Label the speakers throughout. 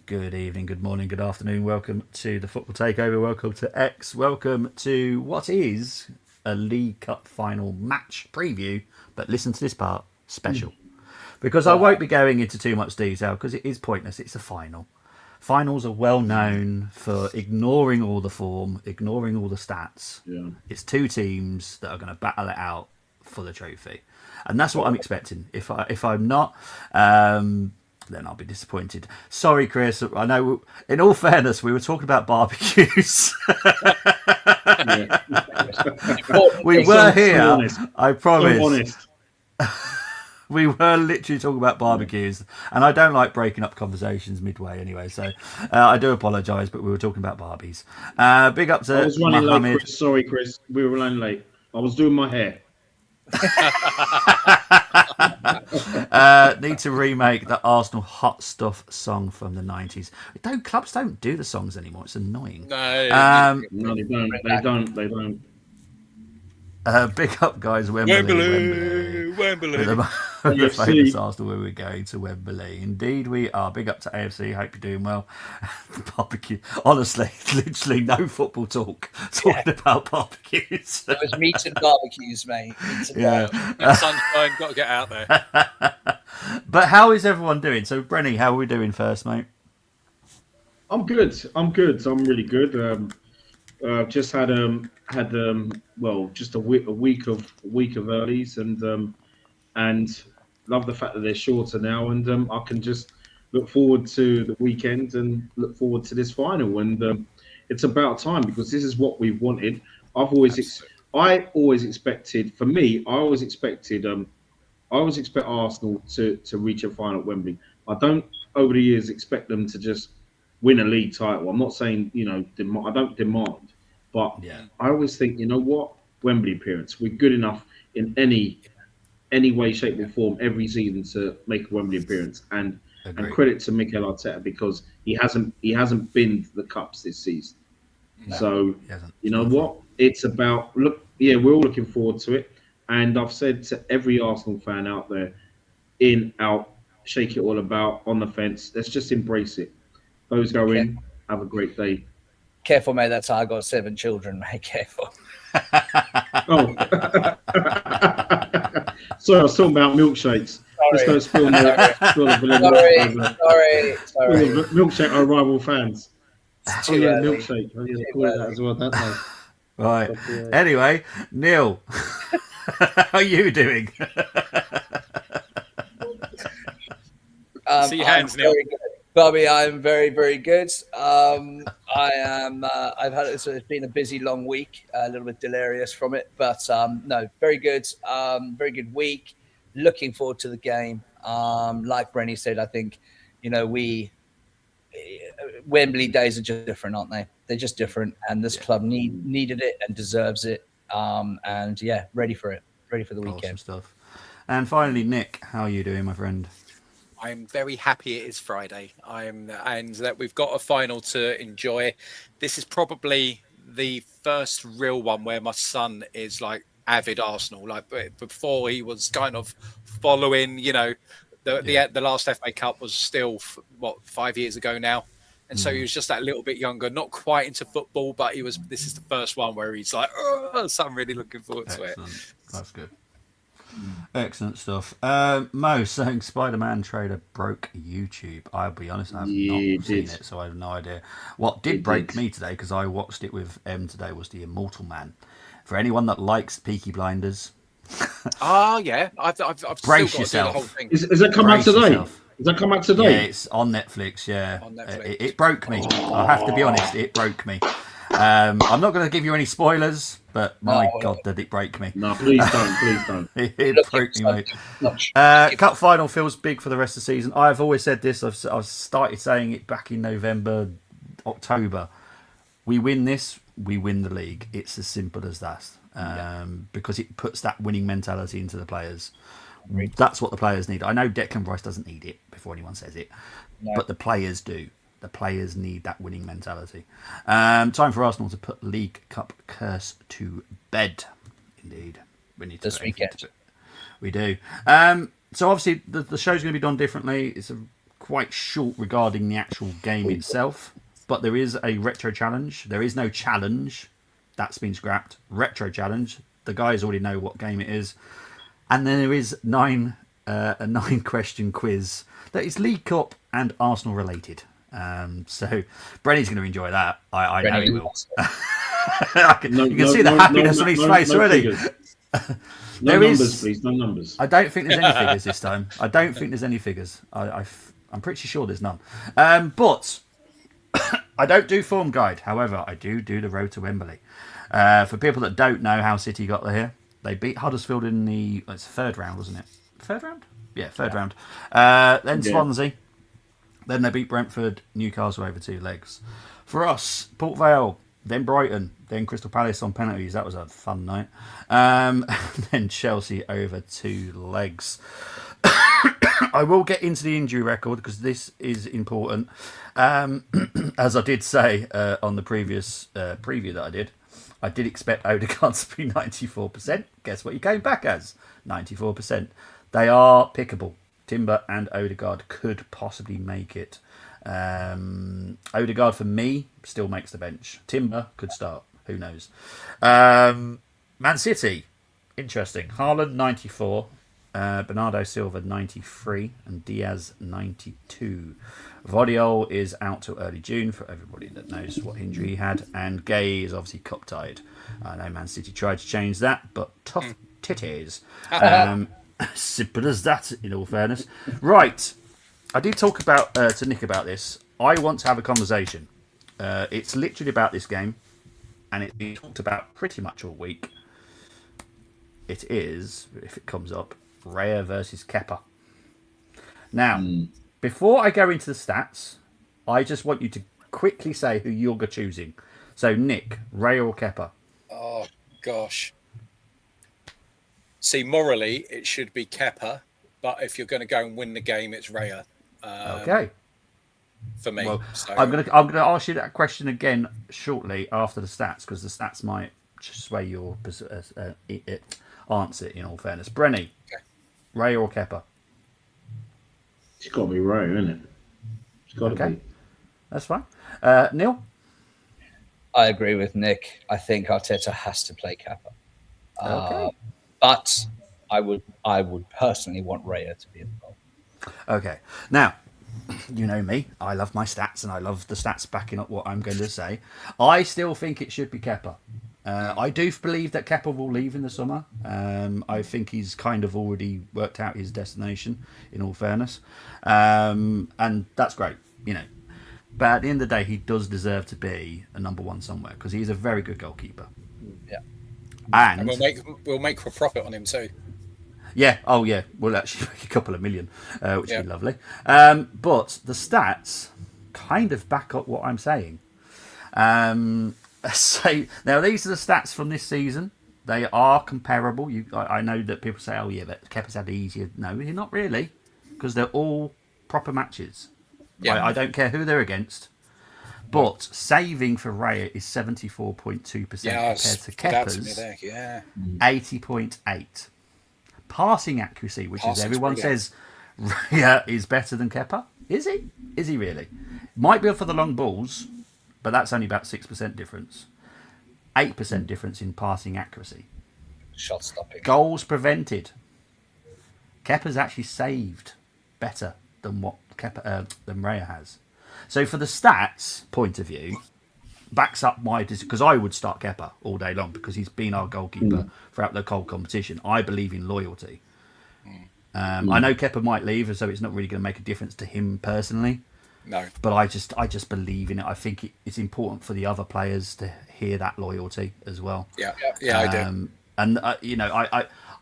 Speaker 1: Good evening, good morning, good afternoon. Welcome to the Football Takeover. Welcome to X. Welcome to what is a League Cup final match preview. But listen to this part, special. Because I won't be going into too much detail because it is pointless. It's a final. Finals are well known for ignoring all the form, ignoring all the stats.
Speaker 2: Yeah.
Speaker 1: It's two teams that are going to battle it out for the trophy. And that's what I'm expecting. If I'm not, then I'll be disappointed. Sorry, Chris. I know. In all fairness, we were talking about barbecues. We were here. I promise.
Speaker 2: So honest.
Speaker 1: We were literally talking about barbecues, and I don't like breaking up conversations midway anyway. So I do apologise, but we were talking about Barbies. Big up to
Speaker 2: I was running
Speaker 1: Mohammed.
Speaker 2: late, Chris. Sorry, Chris. We were running late. I was doing my hair.
Speaker 1: Need to remake the Arsenal Hot Stuff song from the 90s. Clubs don't do the songs anymore. It's annoying.
Speaker 2: No, they don't. They don't.
Speaker 1: Big up, guys. Wembley. The famous Arsenal where we're going to Wembley. Indeed, we are. Big up to AFC. Hope you're doing well. Barbecue. Honestly, literally no football talk. Talking about barbecues.
Speaker 3: It was meat and barbecues, mate.
Speaker 4: Sunshine, got to get out there.
Speaker 1: But how is everyone doing? So, Brenny, how are we doing first, mate?
Speaker 2: I'm good. I'm really good. Just had just a week of earlies and love the fact that they're shorter now, and I can just look forward to the weekend and look forward to this final. And it's about time because this is what we've wanted. I always expected. For me, I always expect Arsenal to reach a final at Wembley. I don't over the years expect them to just win a league title. I'm not saying I don't demand, but I always think what, Wembley appearance. We're good enough in any way, shape, or form every season to make a Wembley appearance. And credit to Mikel Arteta because he hasn't binned the cups this season.
Speaker 1: No,
Speaker 2: so you know what? It's about we're all looking forward to it. And I've said to every Arsenal fan out there, in, out, shake it all about, on the fence, let's just embrace it. Those go in, have a great day.
Speaker 3: Careful, mate. That's how I got 7 children, mate. Careful.
Speaker 2: Oh. Sorry, I was talking about milkshakes. Let's go spill the
Speaker 3: Sorry.
Speaker 2: Milkshake are rival fans.
Speaker 3: Milkshake.
Speaker 2: I need to call it that as well, don't I?
Speaker 1: Right. Anyway, Neil, how are you doing?
Speaker 4: See your hands, Neil.
Speaker 3: Bobby, I'm very, very good. I am. It's been a busy, long week. A little bit delirious from it, but no, very good. Very good week. Looking forward to the game. Like Brenny said, I think Wembley days are just different, aren't they? They're just different, and this club needed it and deserves it. And ready for it. Ready for the weekend.
Speaker 1: Awesome stuff. And finally, Nick, how are you doing, my friend?
Speaker 4: I'm very happy it is Friday. And that we've got a final to enjoy. This is probably the first real one where my son is like avid Arsenal. Like before, he was kind of following. The last FA Cup was still 5 years ago now, and so he was just that little bit younger, not quite into football, but he was. This is the first one where he's like, oh, so I'm really looking forward to it.
Speaker 1: That's good. Excellent stuff. Mo saying Spider-Man trailer broke YouTube. I'll be honest, I have not seen it, so I have no idea. What did break me today, because I watched it with M today, was The Immortal Man. For anyone that likes Peaky Blinders.
Speaker 4: Oh, yeah. I've
Speaker 1: Brace
Speaker 4: still got
Speaker 1: yourself.
Speaker 4: to do the whole thing.
Speaker 2: Is that come out today? Yourself. Does that come out today?
Speaker 1: Yeah, it's on Netflix, yeah.
Speaker 4: On Netflix.
Speaker 1: It broke me. I have to be honest, it broke me. I'm not going to give you any spoilers, but my God, did it break me.
Speaker 2: No, please don't.
Speaker 1: It broke me, mate. Cup final feels big for the rest of the season. I've always said this. I've started saying it back in November, October. We win this, we win the league. It's as simple as that. Because it puts that winning mentality into the players. That's what the players need. I know Declan Rice doesn't need it before anyone says it, but the players do. The players need that winning mentality. Time for Arsenal to put League Cup curse to bed. Indeed. We need to
Speaker 3: this weekend.
Speaker 1: We do. So obviously the show's going to be done differently. It's quite short regarding the actual game itself, but there is a retro challenge. There is no challenge. That's been scrapped. Retro challenge. The guys already know what game it is. And then there is a 9-question quiz that is League Cup and Arsenal related. So Brenny's going to enjoy that. I know he will. You can see the happiness on his face already.
Speaker 2: No numbers, please. No numbers.
Speaker 1: I don't think there's any figures this time. I don't think there's any figures. I'm pretty sure there's none. But I don't do form guide. However, I do the road to Wembley. For people that don't know how City got here, they beat Huddersfield in it's the third round, wasn't it? Third round? Yeah, third round. Then Swansea. Then they beat Brentford, Newcastle over 2 legs. For us, Port Vale, then Brighton, then Crystal Palace on penalties. That was a fun night. Then Chelsea over 2 legs. I will get into the injury record because this is important. As I did say on the previous preview that I did expect Odegaard to be 94%. Guess what he came back as? 94%. They are pickable. Timber and Odegaard could possibly make it. Odegaard, for me, still makes the bench. Timber could start. Who knows? Man City, interesting. Haaland, 94. Bernardo Silva, 93. And Diaz, 92. Vodiol is out till early June for everybody that knows what injury he had. And Gay is obviously cup-tied. I know Man City tried to change that, but tough titties. Simple as that, in all fairness. Right. I did talk to Nick about this. I want to have a conversation. It's literally about this game, and it's been talked about pretty much all week. It is, if it comes up, Raya versus Kepa. Now, before I go into the stats, I just want you to quickly say who you're choosing. So, Nick, Raya or Kepa?
Speaker 4: Oh, gosh. See, morally, it should be Kepa, but if you're going to go and win the game, it's Raya.
Speaker 1: Okay.
Speaker 4: For me.
Speaker 1: Well,
Speaker 4: so.
Speaker 1: I'm gonna ask you that question again shortly after the stats, because the stats might sway your answer, in all fairness. Brenny, okay. Raya or Kepa?
Speaker 2: It's got to be Raya, isn't it? It's got to be.
Speaker 1: That's fine. Neil?
Speaker 3: I agree with Nick. I think Arteta has to play Kepa.
Speaker 1: Okay.
Speaker 3: But I would personally want Raya to be in the goal.
Speaker 1: Okay. Now, you know me. I love my stats, and I love the stats backing up what I'm going to say. I still think it should be Kepa. I do believe that Kepa will leave in the summer. I think he's kind of already worked out his destination, in all fairness. And that's great, you know. But at the end of the day, he does deserve to be a number one somewhere, because he's a very good goalkeeper.
Speaker 3: Yeah.
Speaker 1: And
Speaker 4: we'll make a profit on him too.
Speaker 1: Yeah. Oh, yeah. We'll actually make a couple of million, which would be lovely. But the stats kind of back up what I'm saying. So now these are the stats from this season. They are comparable. I know that people say, "Oh, yeah, but Kepa's had easier." No, not really, because they're all proper matches. Yeah. I don't care who they're against. But saving for Raya is 74.2% compared to Kepa's 80.8%. Passing accuracy, which is everyone says Raya is better than Kepa. Is he? Is he really? Might be for the long balls, but that's only about 6% difference. 8% difference in passing accuracy.
Speaker 3: Shot stopping.
Speaker 1: Goals prevented. Kepa's actually saved better than what than Raya has. So for the stats point of view, backs up my decision, because I would start Kepa all day long because he's been our goalkeeper throughout the whole competition. I believe in loyalty. I know Kepa might leave, so it's not really going to make a difference to him personally.
Speaker 4: No,
Speaker 1: but I just believe in it. I think it's important for the other players to hear that loyalty as well.
Speaker 4: Yeah, I do.
Speaker 1: And you know,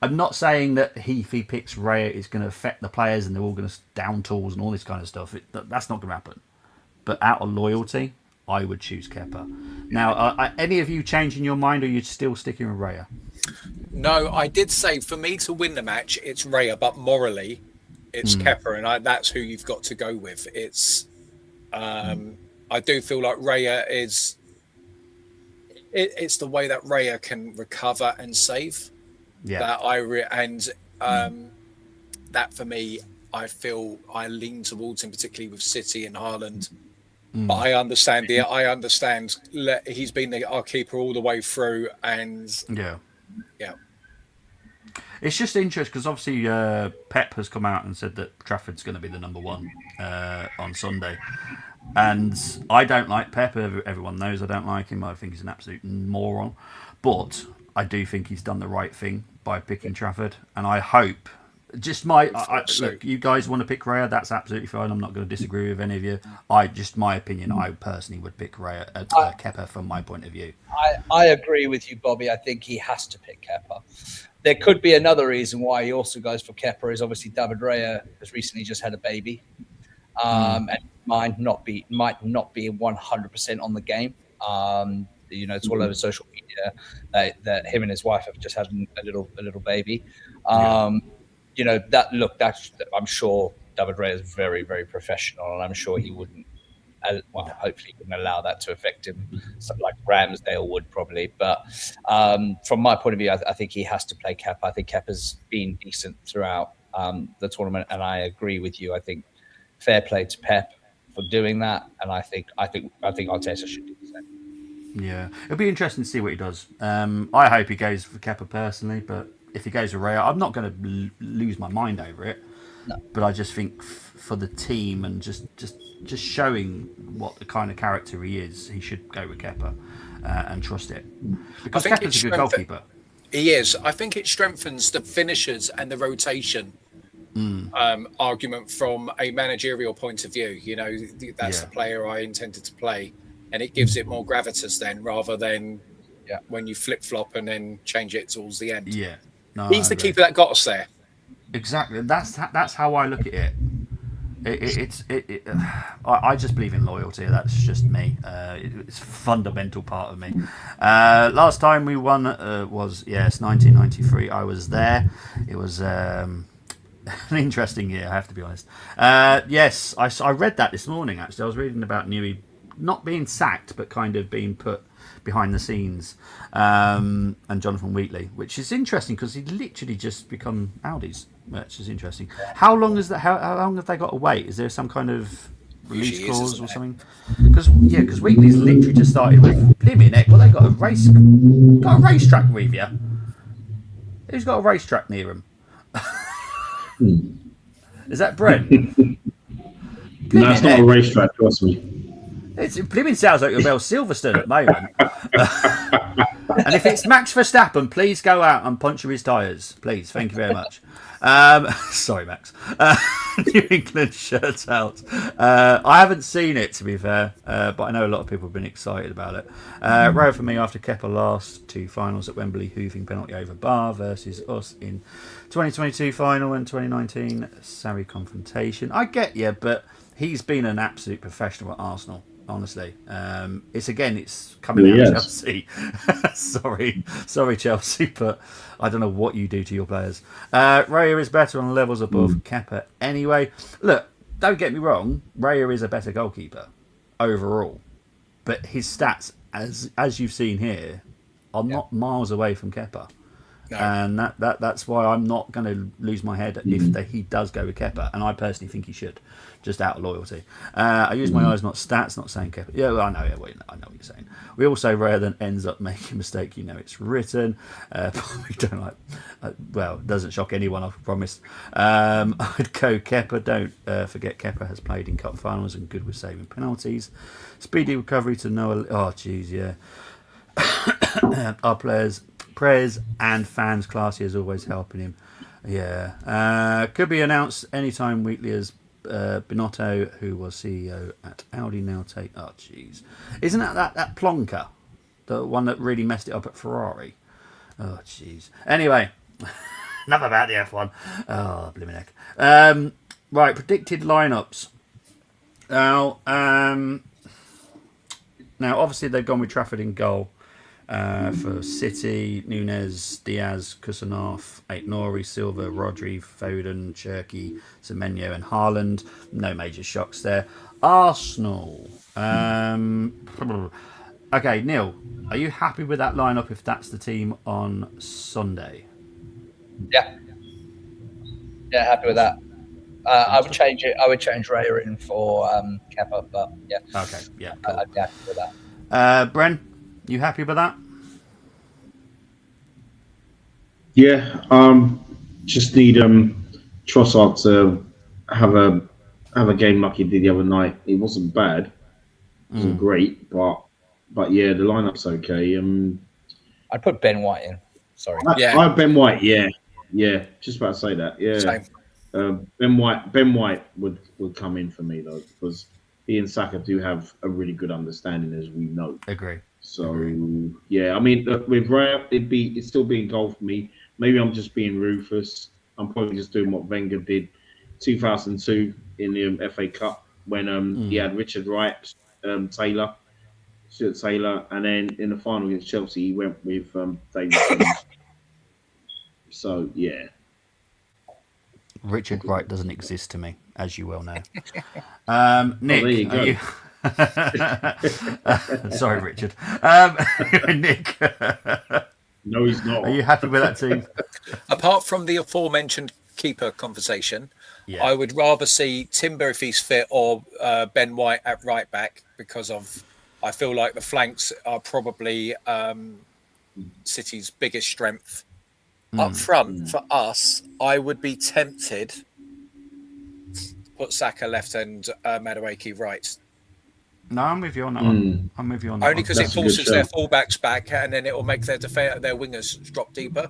Speaker 1: I'm not saying that if he picks Raya, it's going to affect the players and they're all going to down tools and all this kind of stuff. That's not going to happen. But out of loyalty, I would choose Kepa. Now, are any of you changing your mind, or are you still sticking with Raya?
Speaker 4: No, I did say for me to win the match, it's Raya, but morally, it's Kepa, and that's who you've got to go with. It's, I do feel like Raya is. It's the way that Raya can recover and save.
Speaker 1: Yeah.
Speaker 4: That that for me, I feel I lean towards him, particularly with City and Haaland. But I understand he's been our keeper all the way through, and
Speaker 1: Yeah.
Speaker 4: yeah,
Speaker 1: It's just interesting because obviously Pep has come out and said that Trafford's going to be the number one on Sunday. And I don't like Pep. Everyone knows I don't like him. I think he's an absolute moron. But I do think he's done the right thing by picking Trafford. And I hope, look, you guys want to pick Raya, that's absolutely fine. I'm not going to disagree with any of you. My opinion, I personally would pick Raya at Kepa from my point of view.
Speaker 3: I agree with you, Bobby. I think he has to pick Kepa. There could be another reason why he also goes for Kepa is obviously David Raya has recently just had a baby. And might not be 100% on the game. It's all over social media that him and his wife have just had a little baby. I'm sure David Raya is very, very professional, and I'm sure he wouldn't. Hopefully, he wouldn't allow that to affect him, something like Ramsdale would probably. But from my point of view, I think he has to play Kepa. I think Kepa's been decent throughout the tournament, and I agree with you. I think fair play to Pep for doing that, and I think Arteta should do the same.
Speaker 1: Yeah, it'll be interesting to see what he does. I hope he goes for Kepa personally, but if he goes for Raya, I'm not going to lose my mind over it.
Speaker 3: No.
Speaker 1: But I just think for the team and just showing what the kind of character he is, he should go with Kepa and trust it. Because Kepa's a good goalkeeper.
Speaker 4: He is. I think it strengthens the finishers and the rotation argument from a managerial point of view. That's the player I intended to play, and it gives it more gravitas then, rather than when you flip flop and then change it towards the end.
Speaker 1: Yeah, no,
Speaker 4: he's the keeper that got us there.
Speaker 1: Exactly. That's how I look at it. I just believe in loyalty. That's just me. It's a fundamental part of me. Last time we won was 1993. I was there. It was an interesting year, I have to be honest. Yes, I read that this morning. Actually, I was reading about Newey not being sacked, but kind of being put behind the scenes, and Jonathan Wheatley, which is interesting because he'd literally just become Audis, which is interesting. How long is that? How long have they got to wait? Is there some kind of release clause or something? Because Wheatley's literally just started with Blimey Neck. Well, they got a racetrack with you. Who's got a racetrack near him? Is that Brent?
Speaker 2: No, it's not a racetrack, trust me.
Speaker 1: It blimmin' sounds like you're Bell Silverstone at the moment. And if it's Max Verstappen, please go out and puncture his tyres. Please, thank you very much. Sorry, Max. New England shirt out. I haven't seen it, to be fair, but I know a lot of people have been excited about it. Row for me after Kepa last two finals at Wembley, hooving penalty over bar versus us in 2022 final and 2019 Sarri confrontation. I get you, but he's been an absolute professional at Arsenal. Honestly, it's coming out of Chelsea. sorry, Chelsea, but I don't know what you do to your players. Raya is better on levels above Kepa anyway. Look, don't get me wrong, Raya is a better goalkeeper overall, but his stats, as you've seen here, are not miles away from Kepa. No. And that's why I'm not going to lose my head if he does go with Kepa, and I personally think he should, just out of loyalty. I use my eyes, not stats, not saying Kepa. Yeah, well, I know. I know what you're saying. We all say Raya then ends up making a mistake. It's written. We don't like. It doesn't shock anyone. I promise. I'd go Kepa. Don't forget Kepa has played in cup finals and good with saving penalties. Speedy recovery to Noah. Oh, jeez, yeah. Our players. Prayers and fans classy as always helping him. Yeah. Could be announced anytime Wheatley as Binotto, who was CEO at Audi, now take. Oh, jeez. Isn't that Plonker? The one that really messed it up at Ferrari? Oh, jeez. Anyway, enough about the F1. Oh, blimey neck. Right, predicted lineups. Now, obviously they've gone with Trafford in goal. For City, Nunez, Diaz, Kusanov, Aït-Nouri, Silva, Rodri, Foden, Cherki, Semenyo and Haaland. No major shocks there. Arsenal. Okay, Neil, are you happy with that lineup if that's the team on Sunday?
Speaker 3: Yeah. Yeah, happy with that. I would change it. I would change Raya in for Kepa, but yeah.
Speaker 1: Okay, yeah, cool.
Speaker 3: I'd be happy with that.
Speaker 1: Bren, you happy with that?
Speaker 2: Yeah, just need Trossard to have a game like he did the other night. It wasn't bad, it wasn't great, but yeah, the lineup's okay.
Speaker 3: I'd put Ben White in. Sorry.
Speaker 2: I Ben White, yeah, just about to say that, yeah.
Speaker 3: Same.
Speaker 2: Ben White would come in for me though, because he and Saka do have a really good understanding, as we know.
Speaker 1: Agree.
Speaker 2: So yeah, I mean, with Raya, it's still being goal for me. Maybe I'm just being ruthless. I'm probably just doing what Wenger did 2002 in the FA Cup when he had Richard Wright, Stuart Taylor, and then in the final against Chelsea, he went with David Sims. So yeah,
Speaker 1: Richard Wright doesn't exist to me, as you well know. Nick,
Speaker 2: there you go.
Speaker 1: Sorry, Richard. Nick,
Speaker 2: No, he's not.
Speaker 1: are you happy with that team?
Speaker 4: Apart from the aforementioned keeper conversation,
Speaker 1: Yeah.
Speaker 4: I would rather see Timber if he's fit or Ben White at right back because I feel like the flanks are probably City's biggest strength. Up front for us, I would be tempted to put Saka left and Madueke right.
Speaker 1: No, I'm with you on that one. I'm with you on that
Speaker 4: Only
Speaker 1: one.
Speaker 4: because it
Speaker 2: That's a good
Speaker 4: forces their
Speaker 2: shout.
Speaker 4: fullbacks back, and then it will make their wingers drop deeper.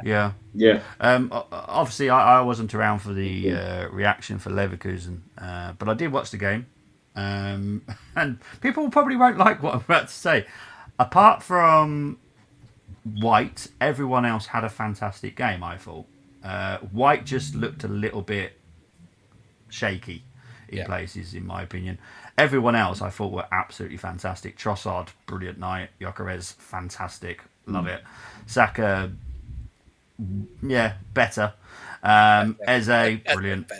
Speaker 1: Yeah.
Speaker 2: Yeah,
Speaker 1: Obviously, I wasn't around for the reaction for Leverkusen, but I did watch the game. And people probably won't like what I'm about to say. Apart from White, everyone else had a fantastic game, I thought. White just looked a little bit shaky in places, in my opinion. Everyone else, I thought, were absolutely fantastic. Trossard, brilliant night. Gyökeres, fantastic. Love it. Saka, yeah, better. Eze, brilliant.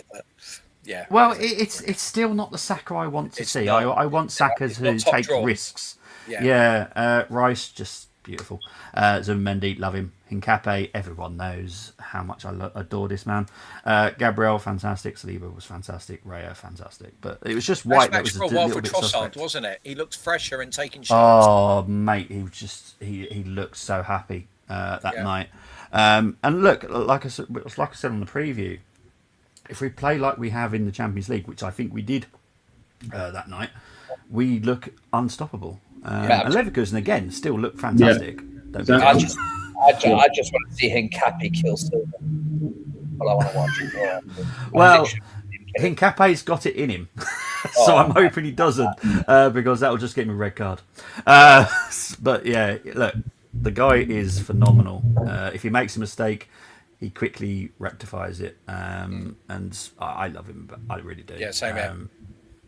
Speaker 4: Yeah.
Speaker 1: Well, it's still not the Saka I want to see.
Speaker 4: not.
Speaker 1: I want Saka
Speaker 4: It's
Speaker 1: to
Speaker 4: not top
Speaker 1: take
Speaker 4: draw.
Speaker 1: risks.
Speaker 4: Yeah.
Speaker 1: Rice, just beautiful. Zubimendi, love him. Hincape, everyone knows how much I adore this man. Gabriel, fantastic. Saliba was fantastic. Raya, fantastic. But it was just White that was a
Speaker 4: for a while
Speaker 1: little
Speaker 4: for
Speaker 1: bit
Speaker 4: Trossard,
Speaker 1: suspect.
Speaker 4: wasn't it? He looked fresher and taking shots.
Speaker 1: Oh, mate, he looked so happy that night. And look, like I said on the preview, if we play like we have in the Champions League, which I think we did that night, we look unstoppable. And Leverkusen again still look fantastic. Don't get me
Speaker 3: I
Speaker 1: wrong.
Speaker 3: just want to see Hincapi kill Silva. Well, I want to watch it.
Speaker 1: Well, Hincape's got it in him, so I'm hoping he doesn't, because that will just get him a red card. But yeah, look, the guy is phenomenal. If he makes a mistake, he quickly rectifies it, and I love him, but I really do.
Speaker 4: Yeah, same here.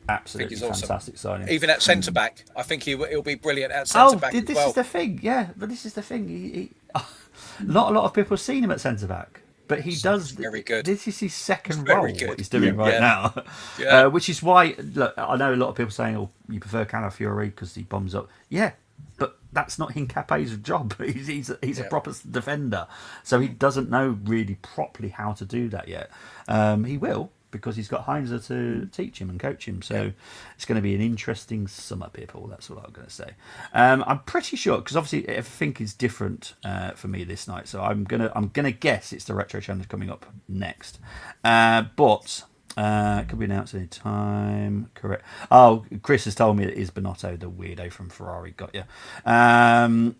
Speaker 1: Absolutely
Speaker 4: he's awesome.
Speaker 1: fantastic signing.
Speaker 4: Even at centre back, I think he'll be brilliant at centre back.
Speaker 1: This
Speaker 4: as well.
Speaker 1: is the thing, yeah. But this is the thing. Not a lot of people have seen him at centre back, but he does.
Speaker 4: Very good.
Speaker 1: This is his second
Speaker 4: Very
Speaker 1: role.
Speaker 4: good.
Speaker 1: What he's doing right now, which is why. Look, I know a lot of people saying, "Oh, you prefer Calafiori because he bombs up." Yeah, but that's not Hincape's job. He's a proper defender, so he doesn't know really properly how to do that yet. He will, because he's got Heinze to teach him and coach him. So it's going to be an interesting summer, people. That's what I'm going to say. I'm pretty sure, because obviously everything is different for me this night. So I'm gonna guess it's the retro challenge coming up next. But could be announced any time. Correct. Oh, Chris has told me that it is Bonotto, the weirdo from Ferrari. Got you.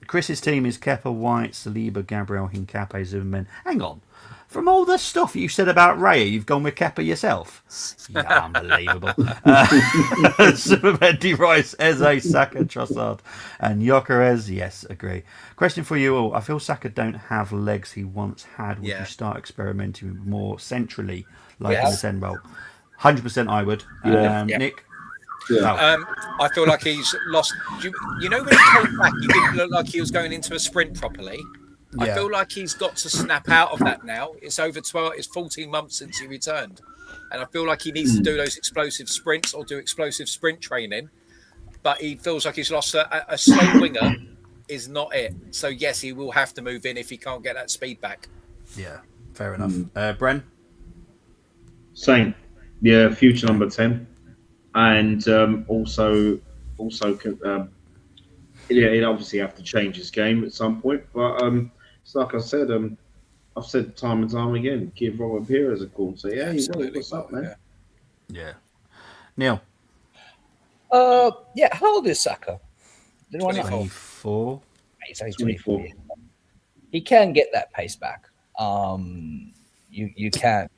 Speaker 1: Chris's team is Kepa, White, Saliba, Gabriel, Hincape, Zuberman. Hang on. From all the stuff you said about Raya, you've gone with Kepa yourself. Yeah, unbelievable. Zubimendi, Rice, Eze, Saka, Trossard, and Gyökeres. Yes, agree. Question for you all. I feel Saka don't have legs he once had. Would you start experimenting more centrally, like in the 10 role? 100% I would. Nick?
Speaker 4: I feel like he's lost. You know, when he came back, he didn't look like he was going into a sprint properly. I feel like he's got to snap out of that now. It's it's 14 months since he returned. And I feel like he needs to do those explosive sprints or do explosive sprint training. But he feels like he's lost a slow winger is not it. So, yes, he will have to move in if he can't get that speed back.
Speaker 1: Yeah, fair enough. Bren?
Speaker 2: Same. Yeah, future number 10. And yeah, he'd obviously have to change his game at some point. But it's like I said, I've said time and time again, give Robert Pires a call and say, hey,
Speaker 4: Absolutely
Speaker 2: what's
Speaker 4: will.
Speaker 2: up, man?
Speaker 4: Yeah.
Speaker 1: Yeah. Neil.
Speaker 3: Yeah. How old is Saka? Did anyone know?
Speaker 1: 24.
Speaker 3: He's only 24
Speaker 2: 24.
Speaker 3: years. He can get that pace back. You can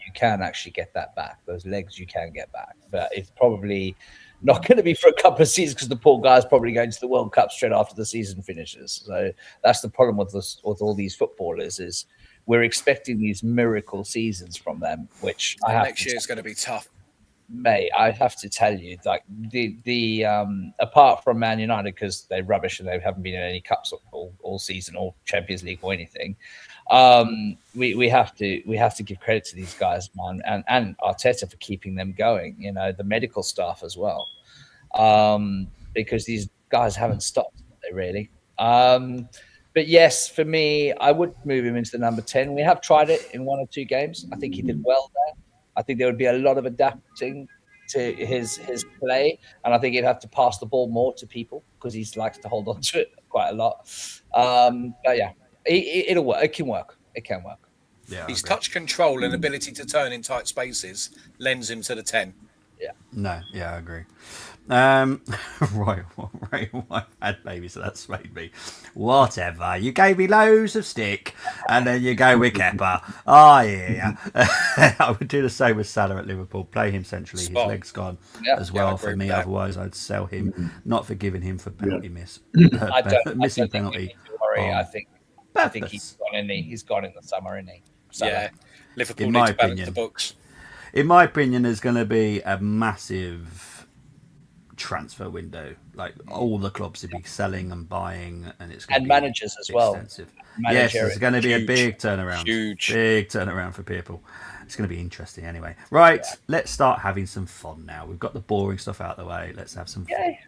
Speaker 3: actually get that back. Those legs you can get back, but it's probably not going to be for a couple of seasons because the poor guy's probably going to the World Cup straight after the season finishes. So that's the problem with this, with all these footballers, is we're expecting these miracle seasons from them, which I have
Speaker 4: Next year is going to be tough.
Speaker 3: Mate, I have to tell you, like the apart from Man United, because they're rubbish and they haven't been in any cups all season or Champions League or anything. We have to give credit to these guys, man, and Arteta for keeping them going. You know, the medical staff as well, because these guys haven't stopped, they really. But yes, for me, I would move him into the number 10. We have tried it in 1 or 2 games. I think he did well there. I think there would be a lot of adapting to his play, and I think he'd have to pass the ball more to people because he likes to hold on to it quite a lot. But yeah, it'll work. It can work. It can work.
Speaker 1: Yeah.
Speaker 4: His touch control and ability to turn in tight spaces lends him to the 10.
Speaker 3: Yeah.
Speaker 1: No, yeah, I agree. Right, my bad baby, so that's made me. Whatever. You gave me loads of stick, and then you go with Kepa. Oh, yeah. I would do the same with Salah at Liverpool. Play him centrally.
Speaker 4: Spot.
Speaker 1: His leg's gone
Speaker 3: Yeah.
Speaker 1: as well
Speaker 4: I
Speaker 1: for
Speaker 4: agree
Speaker 1: me.
Speaker 4: with that.
Speaker 1: Otherwise, I'd sell him. Not forgiving him for penalty miss.
Speaker 3: I don't
Speaker 1: Missing
Speaker 3: think we
Speaker 1: penalty.
Speaker 3: need to worry.
Speaker 1: on
Speaker 3: I think
Speaker 1: purpose.
Speaker 3: he's gone in the summer, isn't he? Salah.
Speaker 4: Yeah, Liverpool
Speaker 1: In
Speaker 4: need
Speaker 1: my
Speaker 4: to balance
Speaker 1: opinion.
Speaker 4: the books.
Speaker 1: In my opinion, there's going to be a massive transfer window. Like all the clubs will be selling and buying, and it's going
Speaker 3: And
Speaker 1: to be
Speaker 3: managers as well.
Speaker 1: extensive. Yes,
Speaker 3: Managerial.
Speaker 1: there's going to be a
Speaker 4: Huge.
Speaker 1: big turnaround.
Speaker 4: Huge.
Speaker 1: Big turnaround for people. It's going to be interesting anyway. Right, let's start having some fun now. We've got the boring stuff out of the way. Let's have some fun.
Speaker 3: Yay.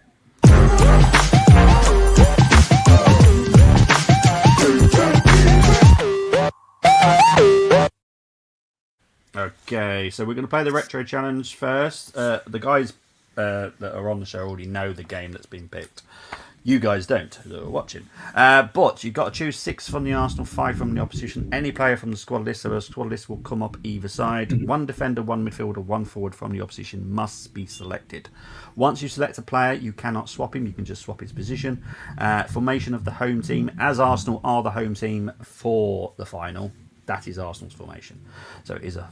Speaker 1: Okay, so we're going to play the retro challenge first. The guys that are on the show already know the game that's been picked. You guys don't, that are watching. But you've got to choose 6 from the Arsenal, 5 from the opposition. Any player from the squad list, so the squad list will come up either side. 1 defender, 1 midfielder, 1 forward from the opposition must be selected. Once you select a player, you cannot swap him. You can just swap his position. Formation of the home team, as Arsenal are the home team for the final. That is Arsenal's formation. So it is a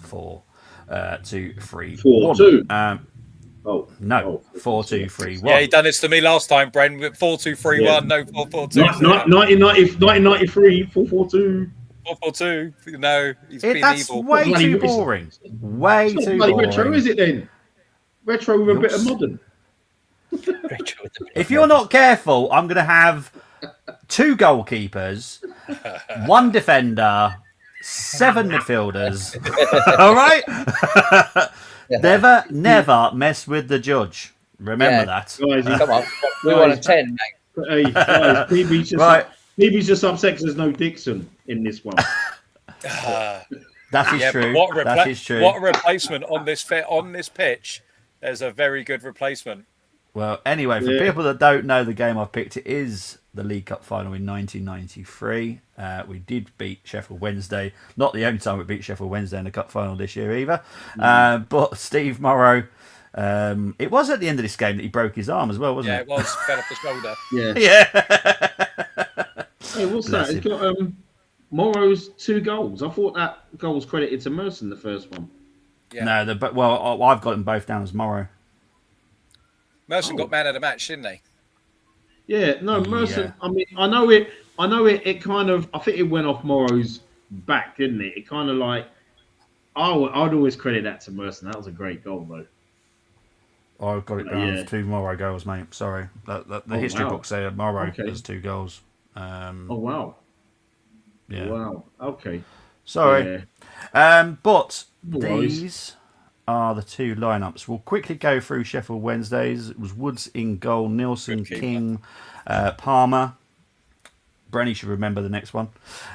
Speaker 1: 4-2-3-1.
Speaker 2: 4-2.
Speaker 1: No, 4-2-3-1.
Speaker 4: Yeah, he done this to me last time, Bren. 4-2-3-1, no 4-4-2.
Speaker 2: 1993, 4-4-2.
Speaker 4: 4-4-2. No, he's been
Speaker 1: That's
Speaker 4: evil.
Speaker 1: way
Speaker 2: Bloody
Speaker 1: too
Speaker 2: retro.
Speaker 1: boring. Way
Speaker 2: It's not
Speaker 1: too
Speaker 2: bloody
Speaker 1: boring.
Speaker 2: retro, is it then? Retro with a bit of modern.
Speaker 1: If you're not careful, I'm going to have 2 goalkeepers, 1 defender, 7 midfielders. All right? Never mess with the judge. Remember that.
Speaker 2: Guys,
Speaker 3: Come on. We want a 10, mate.
Speaker 2: Hey, guys, PB's just,
Speaker 1: Right.
Speaker 2: PB's just upset 'cause there's no Dixon in this one.
Speaker 1: That is
Speaker 4: Yeah,
Speaker 1: true.
Speaker 4: but
Speaker 1: That is true.
Speaker 4: what a replacement on this pitch. There's a very good replacement.
Speaker 1: Well, anyway, for people that don't know the game I've picked, it is the League Cup final in 1993. We did beat Sheffield Wednesday. Not the only time we beat Sheffield Wednesday in the cup final this year either. But Steve Morrow, it was at the end of this game that he broke his arm as well, wasn't
Speaker 4: Yeah,
Speaker 1: it?
Speaker 4: it was. Fell off the shoulder.
Speaker 2: Yeah.
Speaker 1: Yeah.
Speaker 2: Hey, what's
Speaker 1: Bless
Speaker 2: that? He's got Morrow's 2 goals. I thought that goal was credited to Merson, the first one.
Speaker 4: Yeah.
Speaker 1: No, I've got them both down as Morrow.
Speaker 4: Merson got man of the match, didn't he?
Speaker 2: Yeah, no, Merson.
Speaker 1: Yeah.
Speaker 2: I mean, I know it. It kind of. I think it went off Morrow's back, didn't it? It kind of like. I'd always credit that to Merson. That was a great goal, though.
Speaker 1: I've got it down
Speaker 2: Yeah.
Speaker 1: as 2 Morrow goals, mate. Sorry. The history
Speaker 2: wow.
Speaker 1: books say Morrow
Speaker 2: Okay.
Speaker 1: has 2 goals.
Speaker 2: Oh wow!
Speaker 1: Yeah.
Speaker 2: Wow. Okay.
Speaker 1: Sorry.
Speaker 2: Yeah.
Speaker 1: But
Speaker 2: No worries.
Speaker 1: these are the 2 lineups. We'll quickly go through Sheffield Wednesdays. It was Woods in goal, Nielsen,
Speaker 4: Good keeper.
Speaker 1: King, Palmer. Brenny should remember the next one.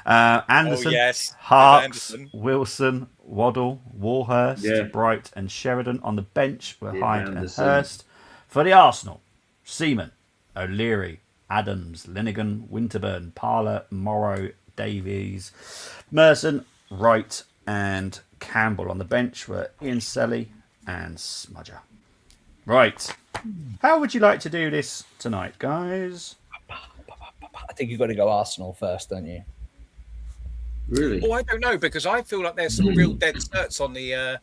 Speaker 1: Anderson,
Speaker 4: Oh, yes.
Speaker 1: Harks,
Speaker 4: Anderson.
Speaker 1: Wilson, Waddle, Warhurst,
Speaker 2: Yeah.
Speaker 1: Bright, and Sheridan. On the bench were
Speaker 2: Yeah,
Speaker 1: Hyde
Speaker 2: Anderson.
Speaker 1: and Hurst. For the Arsenal, Seaman, O'Leary, Adams, Linnigan, Winterburn, Parler, Morrow, Davies, Merson, Wright, and Campbell. On the bench were Ian Selly and Smudger. Right. How would you like to do this tonight, guys?
Speaker 3: I think you've got to go Arsenal first, don't you?
Speaker 2: Really?
Speaker 4: Oh, I don't know, because I feel like there's some real dead certs on the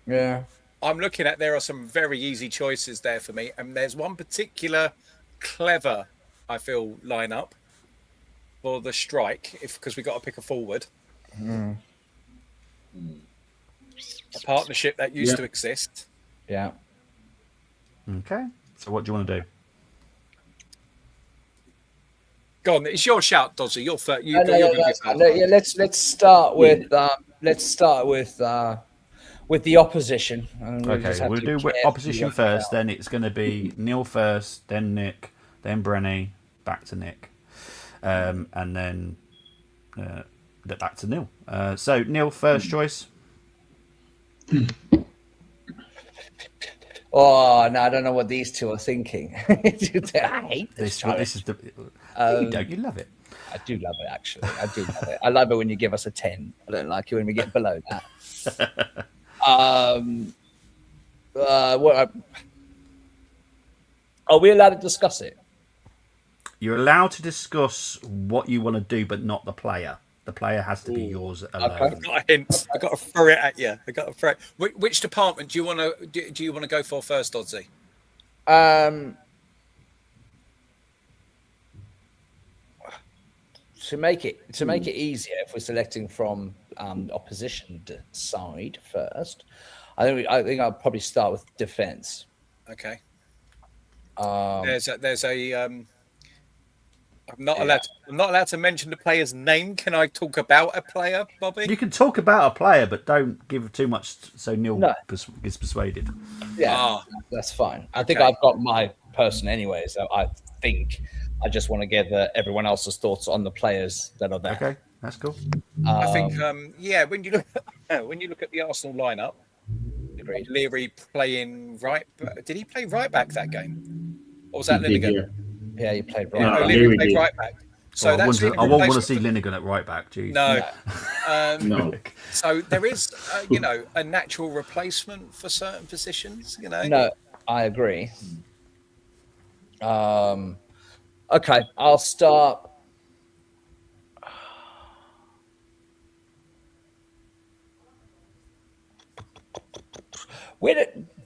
Speaker 3: Yeah.
Speaker 4: I'm looking at, there are some very easy choices there for me, and there's one particular clever, I feel, lineup for the strike, because we got to pick a forward. A partnership that used to exist.
Speaker 3: Yeah.
Speaker 1: Okay. So what do you want to do?
Speaker 3: Oh,
Speaker 4: Go on, it's your shout, Dodgy. You're first.
Speaker 3: No, let's start with with the opposition. And we'll just
Speaker 1: Okay,
Speaker 3: have
Speaker 1: we'll
Speaker 3: to
Speaker 1: do
Speaker 3: carefully
Speaker 1: opposition
Speaker 3: work it
Speaker 1: first.
Speaker 3: out.
Speaker 1: Then it's going to be Neil first, then Nick, then Brenny, back to Nick, and then back to Neil. So Neil, first choice.
Speaker 3: Oh no, I don't know what these two are thinking. I hate this.
Speaker 1: This is the. You don't. You love it.
Speaker 3: I do love it, actually. I do love it. I love it when you give us a 10. I don't like it when we get below that. Are we allowed to discuss it?
Speaker 1: You're allowed to discuss what you want to do, but not the player. The player has to be yours alone.
Speaker 3: Okay.
Speaker 4: I've got a hint. I've got to throw it at you. Which department do you want to go for first, Dodgy?
Speaker 3: To make it easier, if we're selecting from opposition side first, I think I'll probably start with defense.
Speaker 4: Okay. There's a I'm not allowed to mention the player's name. Can I talk about a player, Bobby?
Speaker 1: You can talk about a player, but don't give too much so Neil gets persuaded.
Speaker 3: Yeah, that's fine. I think I've got my person anyway, so I think I just want to get everyone else's thoughts on the players that are there.
Speaker 1: Okay, that's cool.
Speaker 4: I think when you look at the Arsenal lineup,
Speaker 3: Agreed.
Speaker 4: Leary playing right. Did he play right back that game, or was that Linnigan?
Speaker 3: Yeah, he played right.
Speaker 2: No,
Speaker 4: Leary played right back. So
Speaker 1: I won't want to see Linnigan at right back. Jeez.
Speaker 4: No.
Speaker 2: No.
Speaker 4: So there is, a natural replacement for certain positions.
Speaker 3: No, I agree. Okay, I'll start.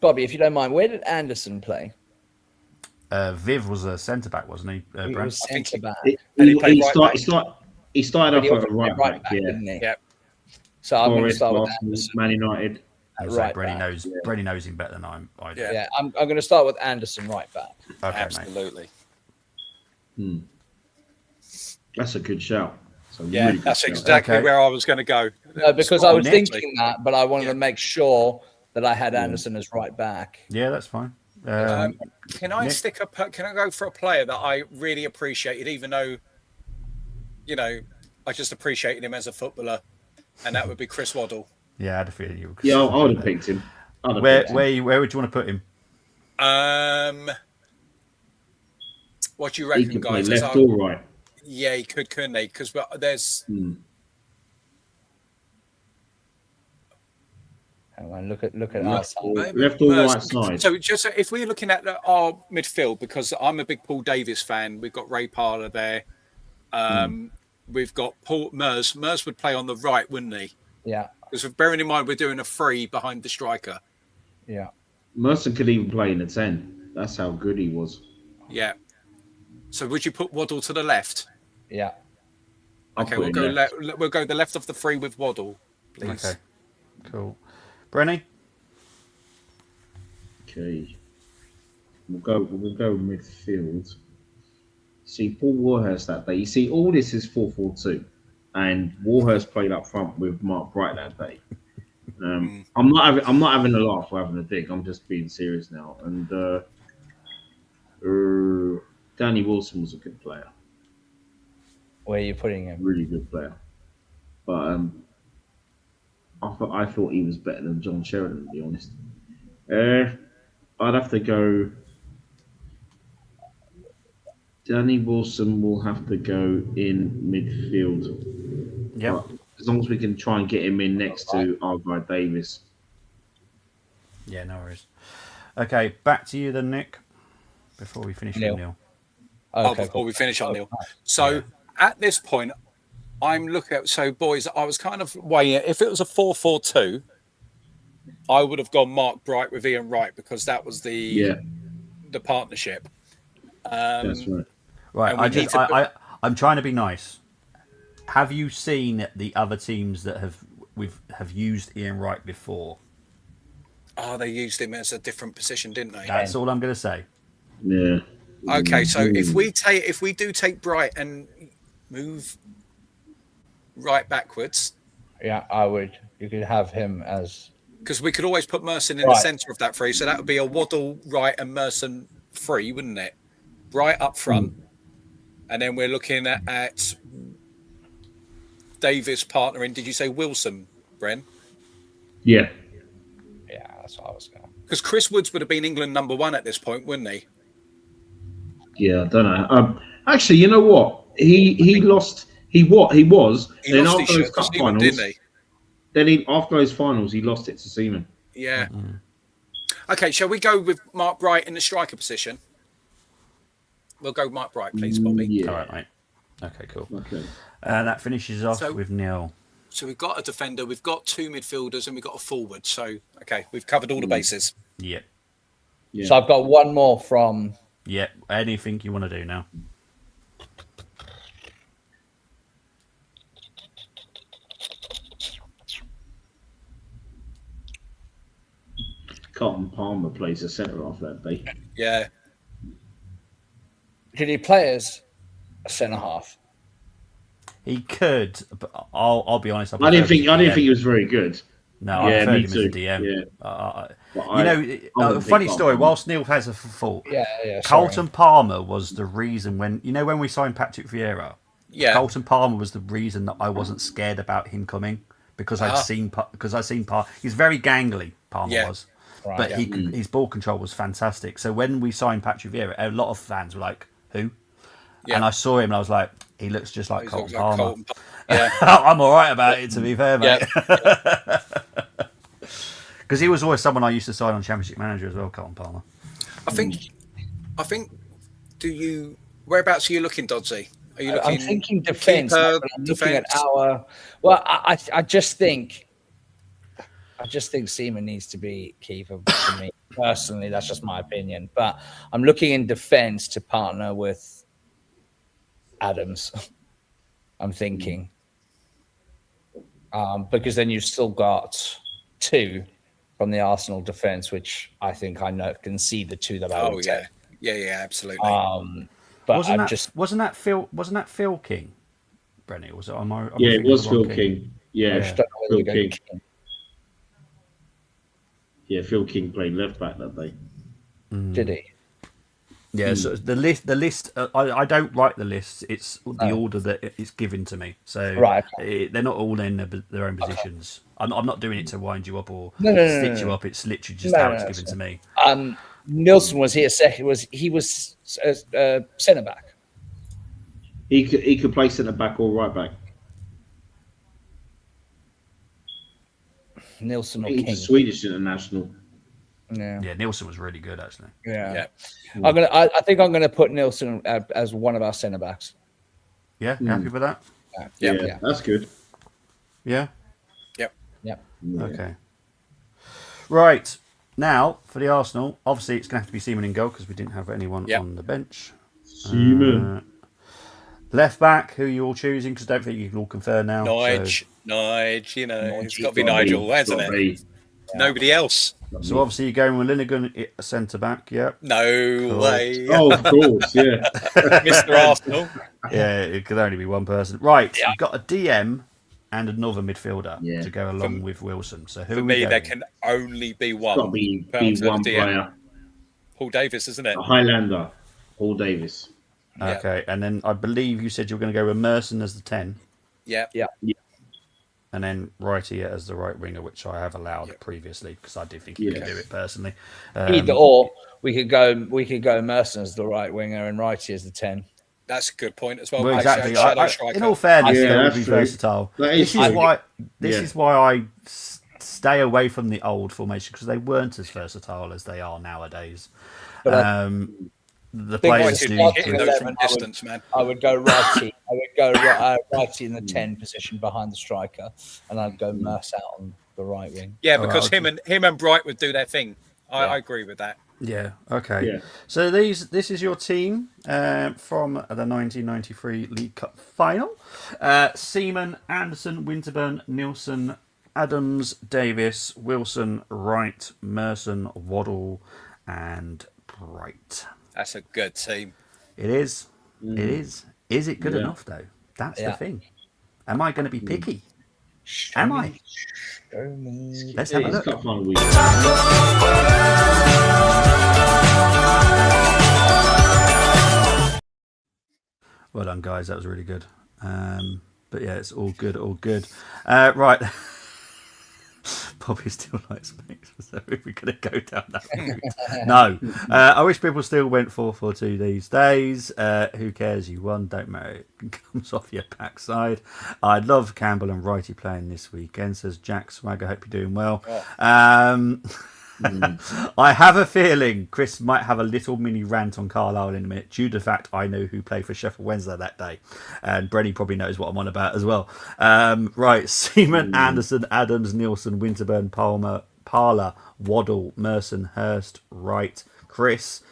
Speaker 3: Bobby, if you don't mind, where did Anderson play?
Speaker 1: Viv was a centre back, wasn't he?
Speaker 3: He
Speaker 1: Brad?
Speaker 3: was centre back.
Speaker 2: He started off at a right back, yeah.
Speaker 3: didn't he?
Speaker 4: Yeah.
Speaker 3: So I'm going to
Speaker 2: Forest,
Speaker 3: start with
Speaker 2: Arsenal,
Speaker 3: Anderson.
Speaker 2: Man United.
Speaker 1: I was
Speaker 3: right
Speaker 1: like,
Speaker 3: back.
Speaker 1: Brenny knows him better than I do.
Speaker 3: Yeah, I'm going to start with Anderson right back.
Speaker 1: Okay, mate.
Speaker 4: Absolutely.
Speaker 2: That's a good shout.
Speaker 4: Yeah,
Speaker 2: really good
Speaker 4: that's
Speaker 2: shout.
Speaker 4: exactly
Speaker 1: Okay.
Speaker 4: where I was going to go.
Speaker 3: No, because I was
Speaker 1: Nick.
Speaker 3: thinking that, but I wanted to make sure that I had Anderson as right back.
Speaker 1: Yeah, that's fine.
Speaker 4: Can I
Speaker 1: Nick?
Speaker 4: Can I go for a player that I really appreciated, even though, I just appreciated him as a footballer, and that would be Chris Waddle.
Speaker 1: Yeah, I had a feeling you were.
Speaker 2: Yeah, I would have picked him.
Speaker 1: Where would you want to put him?
Speaker 4: What do you
Speaker 2: He
Speaker 4: reckon,
Speaker 2: could play
Speaker 4: guys?
Speaker 2: left or right.
Speaker 4: Yeah, he could, couldn't he? Because there's.
Speaker 3: Hang on, look at our side.
Speaker 2: Left or right side.
Speaker 4: So just if we're looking at our midfield, because I'm a big Paul Davis fan, we've got Ray Parler there. We've got Paul Mers. Mers would play on the right, wouldn't he?
Speaker 3: Yeah,
Speaker 4: Because bearing in mind we're doing a 3 behind the striker.
Speaker 3: yeah.
Speaker 2: Merson could even play in the 10. That's how good he was.
Speaker 4: Yeah. So would you put Waddle to the left?
Speaker 3: Yeah.
Speaker 4: Okay,
Speaker 2: I'll
Speaker 4: we'll
Speaker 2: put
Speaker 4: go
Speaker 2: him
Speaker 4: we'll go the left of the 3 with Waddle, please.
Speaker 1: Okay, cool. Brenny?
Speaker 2: Okay. We'll go midfield. See, Paul Warhurst that day. You see, all this is 4-4-2. And Warhurst played up front with Mark Bright that day. I'm not having a laugh or having a dig. I'm just being serious now. And Danny Wilson was a good player.
Speaker 3: Where are you putting him?
Speaker 2: Really good player. But I thought he was better than John Sheridan, to be honest. I'd have to go. Danny Wilson will have to go in midfield.
Speaker 1: Yep.
Speaker 2: But as long as we can try and get him in next to our guy Davis.
Speaker 1: Yeah, no worries. Okay, back to you then, Nick. Before we finish with Neil.
Speaker 3: Okay,
Speaker 4: Before we finish on Neil. So at this point, I'm looking at. So boys, I was kind of weighing it. If it was a 4-4-2, I would have gone Mark Bright with Ian Wright because that was the partnership.
Speaker 2: That's right.
Speaker 1: Right. I'm trying to be nice. Have you seen the other teams that have used Ian Wright before?
Speaker 4: Oh, they used him as a different position, didn't they?
Speaker 1: That's all I'm going to say.
Speaker 2: Yeah.
Speaker 4: Okay, so if we do take Bright and move right backwards,
Speaker 3: Yeah, I would. You could have him as
Speaker 4: because we could always put Merson in the centre of that three, so that would be a Waddle right and Merson free, wouldn't it? Bright up front, and then we're looking at Davis partnering. Did you say Wilson, Bren?
Speaker 2: Yeah.
Speaker 3: Yeah, that's what I was going.
Speaker 4: Because Chris Woods would have been England #1 at this point, wouldn't he?
Speaker 2: Yeah, I don't know. Actually, you know what? He lost. He was.
Speaker 4: He
Speaker 2: then
Speaker 4: lost
Speaker 2: after
Speaker 4: his
Speaker 2: those
Speaker 4: shirt
Speaker 2: cup
Speaker 4: to Seaman,
Speaker 2: finals,
Speaker 4: didn't he?
Speaker 2: then after those finals, he lost it to Seaman.
Speaker 4: Yeah. Okay, shall we go with Mark Bright in the striker position? We'll go Mark Bright, please, Bobby.
Speaker 2: Yeah.
Speaker 1: All right, mate. Okay, cool.
Speaker 2: Okay.
Speaker 1: That finishes off with Neil.
Speaker 4: So we've got a defender, we've got 2 midfielders, and we've got a forward. So, okay, we've covered all the bases.
Speaker 1: Yep.
Speaker 2: Yeah.
Speaker 3: So I've got one more from.
Speaker 1: Yep. Anything you want to do now?
Speaker 2: Carlton Palmer plays a centre half that day.
Speaker 4: Yeah.
Speaker 3: Did he play as a centre half?
Speaker 1: He could, but I'll be honest.
Speaker 2: I didn't think he was very good.
Speaker 1: No, I preferred him as a DM.
Speaker 2: Yeah.
Speaker 1: Funny story. Whilst Neil has a fault, Carlton Palmer was the reason when we signed Patrick Vieira.
Speaker 4: Yeah.
Speaker 1: Carlton Palmer was the reason that I wasn't scared about him coming because I'd seen Palmer. He's very gangly. Palmer was, but his ball control was fantastic. So when we signed Patrick Vieira, a lot of fans were like, "Who?" Yeah. And I saw him and I was like, he looks just like Carlton Palmer.
Speaker 4: Yeah.
Speaker 1: I'm all right about it, to be fair, mate. Because he was always someone I used to sign on Championship Manager as well, Carlton Palmer.
Speaker 4: I think. Whereabouts are you looking, Dodsey? Are you looking?
Speaker 3: I'm thinking defence. I'm looking at our. Well, I just think Seaman needs to be keeper for me personally. That's just my opinion. But I'm looking in defence to partner with Adams. I'm thinking because then you've still got 2 from the Arsenal defence, which I think can see the 2 that I would take.
Speaker 4: Yeah, absolutely.
Speaker 3: But
Speaker 1: wasn't that Phil King, Brenny? Was it?
Speaker 2: It was Phil King. Yeah, Phil King. Yeah, Phil King played left back that day.
Speaker 3: Did he?
Speaker 1: Yeah, so the list. I don't write the lists. It's the order that it's given to me. So they're not all in their own positions. I'm not doing it to wind you up or stitch you up. It's literally just how it's given to me.
Speaker 3: Nilsson was here second. He was centre back.
Speaker 2: He could play centre back or right back.
Speaker 3: Nilsson or King.
Speaker 2: He's a Swedish international.
Speaker 1: Yeah, Nilsson was really good actually.
Speaker 3: Yeah. I think I'm gonna put Nilsson as one of our centre backs.
Speaker 1: Yeah, happy with that?
Speaker 2: Yeah, that's good.
Speaker 1: Yeah.
Speaker 3: Yep.
Speaker 1: Okay. Right. Now for the Arsenal, obviously it's gonna have to be Seaman in goal because we didn't have anyone on the bench.
Speaker 2: Seaman.
Speaker 1: Left back, who are you all choosing? Because I don't think you can all confer now.
Speaker 4: Nige, it's got to be Nigel, hasn't it? Yeah. Nobody else.
Speaker 1: So obviously you're going with Linnegan at centre back, yeah.
Speaker 4: No way.
Speaker 2: Oh, of course, yeah.
Speaker 4: Mr. Arsenal.
Speaker 1: Yeah, it could only be one person. Right, you've got a DM and another midfielder to go along with Wilson. So who?
Speaker 4: For me, there can only be one.
Speaker 2: It's got to be one player.
Speaker 4: Paul Davis, isn't it?
Speaker 2: A Highlander, Paul Davis.
Speaker 3: Yeah.
Speaker 1: Okay, and then I believe you said you were going to go with Merson as the 10,
Speaker 4: Yeah.
Speaker 1: and then Righty as the right winger, which I have allowed
Speaker 4: Yep.
Speaker 1: previously because I did think he could
Speaker 2: Yes.
Speaker 1: do it personally.
Speaker 3: Either or, we could go Merson as the right winger and Righty as the 10.
Speaker 4: That's a good point as well.
Speaker 1: Well,
Speaker 4: Maybe
Speaker 1: exactly.
Speaker 4: shadow
Speaker 1: In
Speaker 4: striker.
Speaker 1: all fairness,
Speaker 2: Yeah,
Speaker 1: they would
Speaker 2: that's
Speaker 1: be
Speaker 2: true.
Speaker 1: versatile.
Speaker 2: That is
Speaker 1: This is
Speaker 2: true.
Speaker 1: why. This
Speaker 2: Yeah.
Speaker 1: is why I stay away from the old formation because they weren't as versatile as they are nowadays.
Speaker 3: But
Speaker 1: The
Speaker 3: think
Speaker 1: players
Speaker 4: Righty
Speaker 1: do.
Speaker 4: would be hitting
Speaker 3: do-
Speaker 4: those from
Speaker 3: 11, I would-
Speaker 4: distance, man.
Speaker 3: I would go Righty. I would go Righty in the 10 position behind the striker, and I'd go Merce out on the right wing.
Speaker 4: Yeah,
Speaker 1: Oh,
Speaker 4: because
Speaker 1: okay.
Speaker 4: him and Bright would do their thing.
Speaker 3: Yeah.
Speaker 4: I agree with that.
Speaker 1: Yeah. Okay.
Speaker 2: Yeah.
Speaker 1: So this is your team from the 1993 League Cup final. Seaman, Anderson, Winterburn, Nielsen, Adams, Davis, Wilson, Wright, Merson, Waddle, and Bright.
Speaker 4: That's a good team.
Speaker 1: It is. It is. Is it good
Speaker 2: Yeah.
Speaker 1: enough though? That's the
Speaker 3: Yeah.
Speaker 1: thing. Am I going to be picky? Am I? Let's have a
Speaker 2: It's
Speaker 1: look.
Speaker 2: cup final week.
Speaker 1: Well done, guys. That was really good. But yeah, it's all good, all good. Right. Bobby still likes mates, so we're going to go down that route. No. I wish people still went 4-4-2 these days. Who cares? You won. Don't matter. It comes off your backside. I'd love Campbell and Righty playing this weekend, says Jack Swagger. Hope you're doing well. I have a feeling Chris might have a little mini rant on Carlisle in a minute due to the fact I know who played for Sheffield Wednesday that day. And Brenny probably knows what I'm on about as well. Right, Seaman, Anderson, Adams, Nielsen, Winterburn, Palmer, Parler, Waddle, Merson, Hurst, Wright, Chris.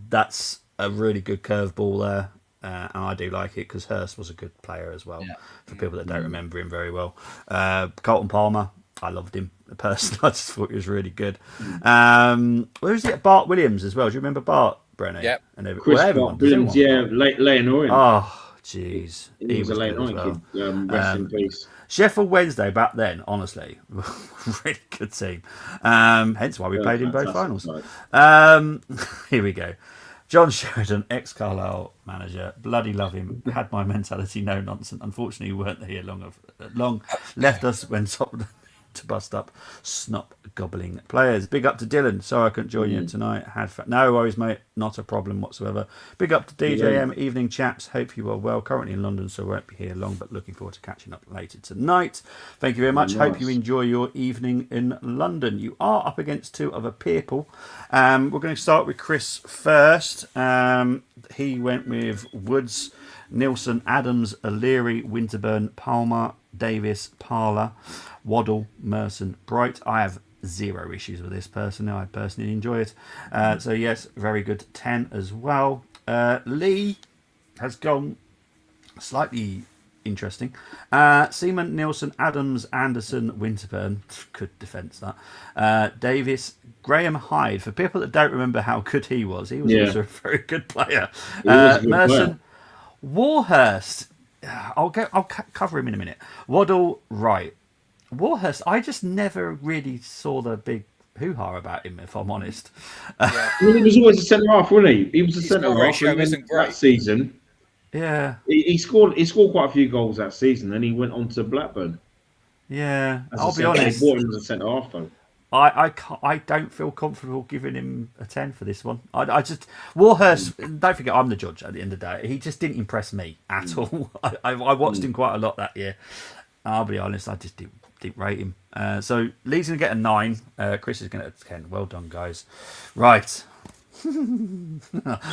Speaker 1: That's a really good curveball there. And I do like it because Hurst was a good player as well. For people that don't remember him very well. Colton Palmer, I loved him personally. I just thought he was really good. Where is it? Bart Williams as well. Do you remember Bart, Brennan?
Speaker 4: Yep.
Speaker 1: And
Speaker 2: Chris
Speaker 1: everyone does,
Speaker 2: Williams,
Speaker 1: everyone.
Speaker 2: yeah, Leighton.
Speaker 1: Oh, jeez.
Speaker 2: He was a
Speaker 1: good
Speaker 2: Leighton
Speaker 1: as well.
Speaker 2: kid. Rest in peace.
Speaker 1: Sheffield Wednesday back then, honestly, really good team. Hence why we played in both finals. Here we go. John Sheridan, ex-Carlisle manager, bloody love him. Had my mentality, no nonsense. Unfortunately, he weren't here long. Left us when top to bust up snot gobbling players. Big up to Dylan. Sorry I couldn't join you tonight. No worries, mate. Not a problem whatsoever. Big up to DJM. Evening, chaps. Hope you are well. Currently in London, so won't be here long, but looking forward to catching up later tonight. Thank you very much.
Speaker 2: Nice.
Speaker 1: Hope you enjoy your evening in London. You are up against two other people. We're going to start with Chris first. He went with Woods, Nielsen, Adams, O'Leary, Winterburn, Palmer, Davis, Parler, Waddle, Merson, Bright. I have zero issues with this personally. I personally enjoy it. So yes, very good 10 as well. Lee has gone slightly interesting. Seaman, Nielsen, Adams, Anderson, Winterburn. Good defence that. Davis, Graham Hyde. For people that don't remember how good he was also a very good player.
Speaker 2: He was a good
Speaker 1: Merson,
Speaker 2: player.
Speaker 1: Warhurst. I'll cover him in a minute. Waddle, right. Warhurst, I just never really saw the big hoo-ha about him, if I'm honest.
Speaker 4: Yeah.
Speaker 2: Well, he was always a centre half, wasn't he? He was a
Speaker 4: His
Speaker 2: centre
Speaker 4: goal
Speaker 2: half.
Speaker 4: ratio
Speaker 2: And then
Speaker 4: isn't great.
Speaker 2: that season,
Speaker 1: Yeah,
Speaker 2: he scored quite a few goals that season. Then he went on to Blackburn.
Speaker 1: yeah.
Speaker 2: As a
Speaker 1: I'll be
Speaker 2: centre-
Speaker 1: honest.
Speaker 2: They bought him as a centre half though.
Speaker 1: I don't feel comfortable giving him a 10 for this one. I just Warhurst. Don't forget, I'm the judge at the end of the day. He just didn't impress me at all. I watched him quite a lot that year. I'll be honest, I just didn't rate him. So Lee's gonna get a 9. Chris is gonna get a 10. Well done, guys. Right. I'm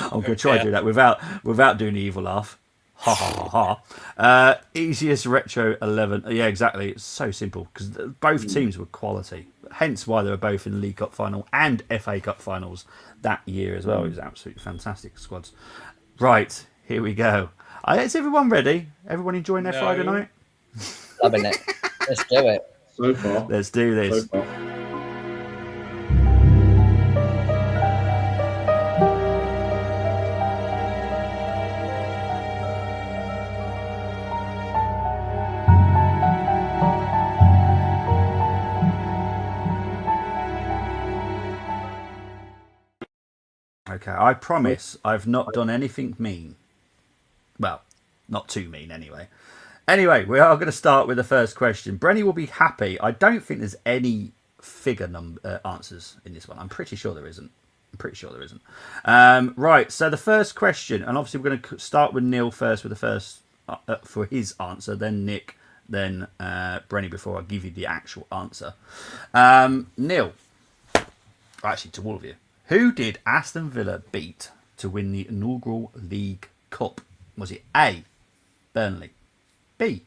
Speaker 1: gonna try to do that without doing the evil laugh. Ha ha ha ha. Easiest retro 11. Yeah, exactly. It's so simple because both teams were quality. Hence why they were both in the League Cup final and FA Cup finals that year as well. It was absolutely fantastic squads. Right, here we go. Is everyone ready? Everyone enjoying their
Speaker 4: No.
Speaker 1: Friday night?
Speaker 3: Loving it. Let's do it.
Speaker 2: So far.
Speaker 1: Let's do this.
Speaker 2: So far.
Speaker 1: Okay, I promise I've not done anything mean. Well, not too mean anyway. Anyway, we are going to start with the first question. Brenny will be happy. I don't think there's any figure answers in this one. I'm pretty sure there isn't. Right, so the first question, and obviously we're going to start with Neil first with the first for his answer, then Nick, then Brenny before I give you the actual answer. Neil, actually to all of you, who did Aston Villa beat to win the inaugural League Cup? Was it A, Burnley, B,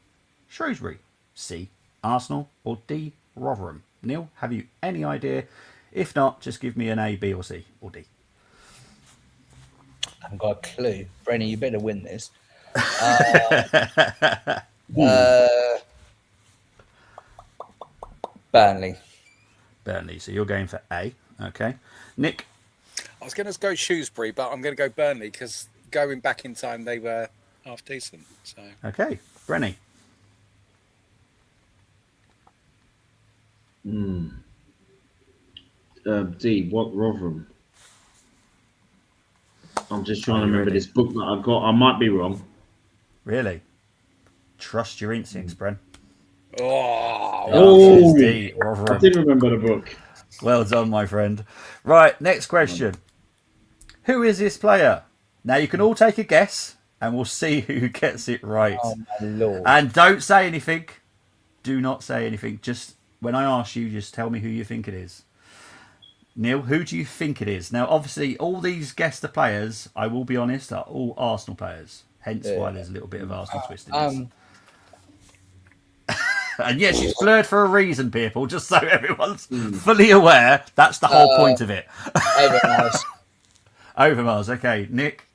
Speaker 1: Shrewsbury, C, Arsenal, or D, Rotherham? Neil, have you any idea? If not, just give me an A, B, or C, or D.
Speaker 3: I haven't got a clue. Brenny, you better win this. Burnley.
Speaker 1: Burnley. So you're going for A. Okay. Nick?
Speaker 4: I was going to go Shrewsbury, but I'm going to go Burnley because going back in time, they were half decent. So
Speaker 1: okay. Brenny?
Speaker 2: D. What Rotherham? I'm just trying to remember this book that I've got. I might be wrong.
Speaker 1: Really? Trust your instincts, Bren.
Speaker 2: Oh,
Speaker 1: D,
Speaker 2: I did remember the book.
Speaker 1: Well done, my friend. Right, next question. Who is this player? Now you can all take a guess, and we'll see who gets it right.
Speaker 3: Oh my lord!
Speaker 1: And don't say anything. Do not say anything. Just when I ask you, just tell me who you think it is. Neil, who do you think it is? Now, obviously, all these guest players, I will be honest, are all Arsenal players. Hence why there's a little bit of Arsenal twist in this. And yes, it's blurred for a reason, people, just so everyone's fully aware. That's the whole point of it.
Speaker 3: Overmars.
Speaker 1: Overmars, okay. Nick?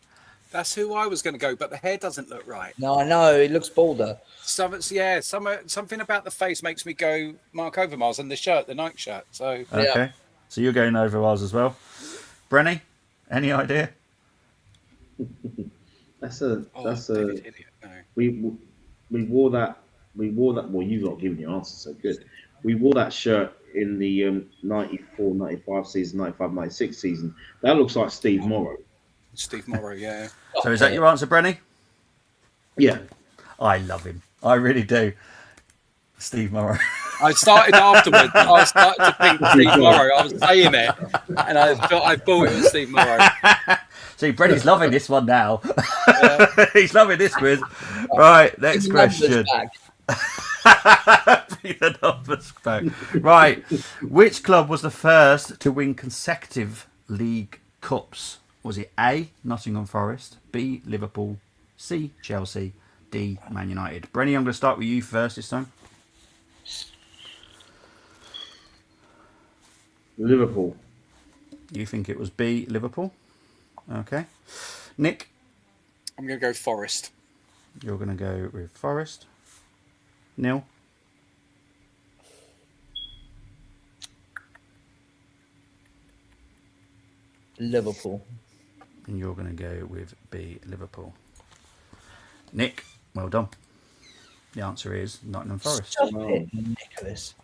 Speaker 4: that's who I was going to go, but the hair doesn't look right.
Speaker 3: No, I know. It looks balder.
Speaker 4: Something about the face makes me go Mark Overmars and the shirt, the Nike shirt. So
Speaker 1: Okay. So you're going Overmars as well. Brenny, any idea?
Speaker 4: David Idiot, no.
Speaker 2: We wore that. Well, you've not given your answer, so good. We wore that shirt in the 94, 95 season, 95, 96 season. That looks like Steve Morrow.
Speaker 4: Steve Morrow, yeah.
Speaker 1: So is that your answer, Brenny?
Speaker 2: Yeah.
Speaker 1: I love him. I really do. Steve Morrow.
Speaker 4: I started afterwards. I started to think Steve Morrow. I was saying it, and I thought it was Steve Morrow.
Speaker 1: See, Brenny's loving this one now. He's loving this quiz. Right, next question. Bring the numbers back. Right, which club was the first to win consecutive League Cups? Was it A, Nottingham Forest, B, Liverpool, C, Chelsea, D, Man United? Brenny, I'm going to start with you first this time.
Speaker 2: Liverpool.
Speaker 1: You think it was B, Liverpool? Okay. Nick?
Speaker 4: I'm going to go Forest.
Speaker 1: You're going to go with Forest. Neil?
Speaker 3: Liverpool.
Speaker 1: And you're going to go with B, Liverpool. Nick, well done. The answer is Nottingham Forest.
Speaker 3: Stop it, Nicholas.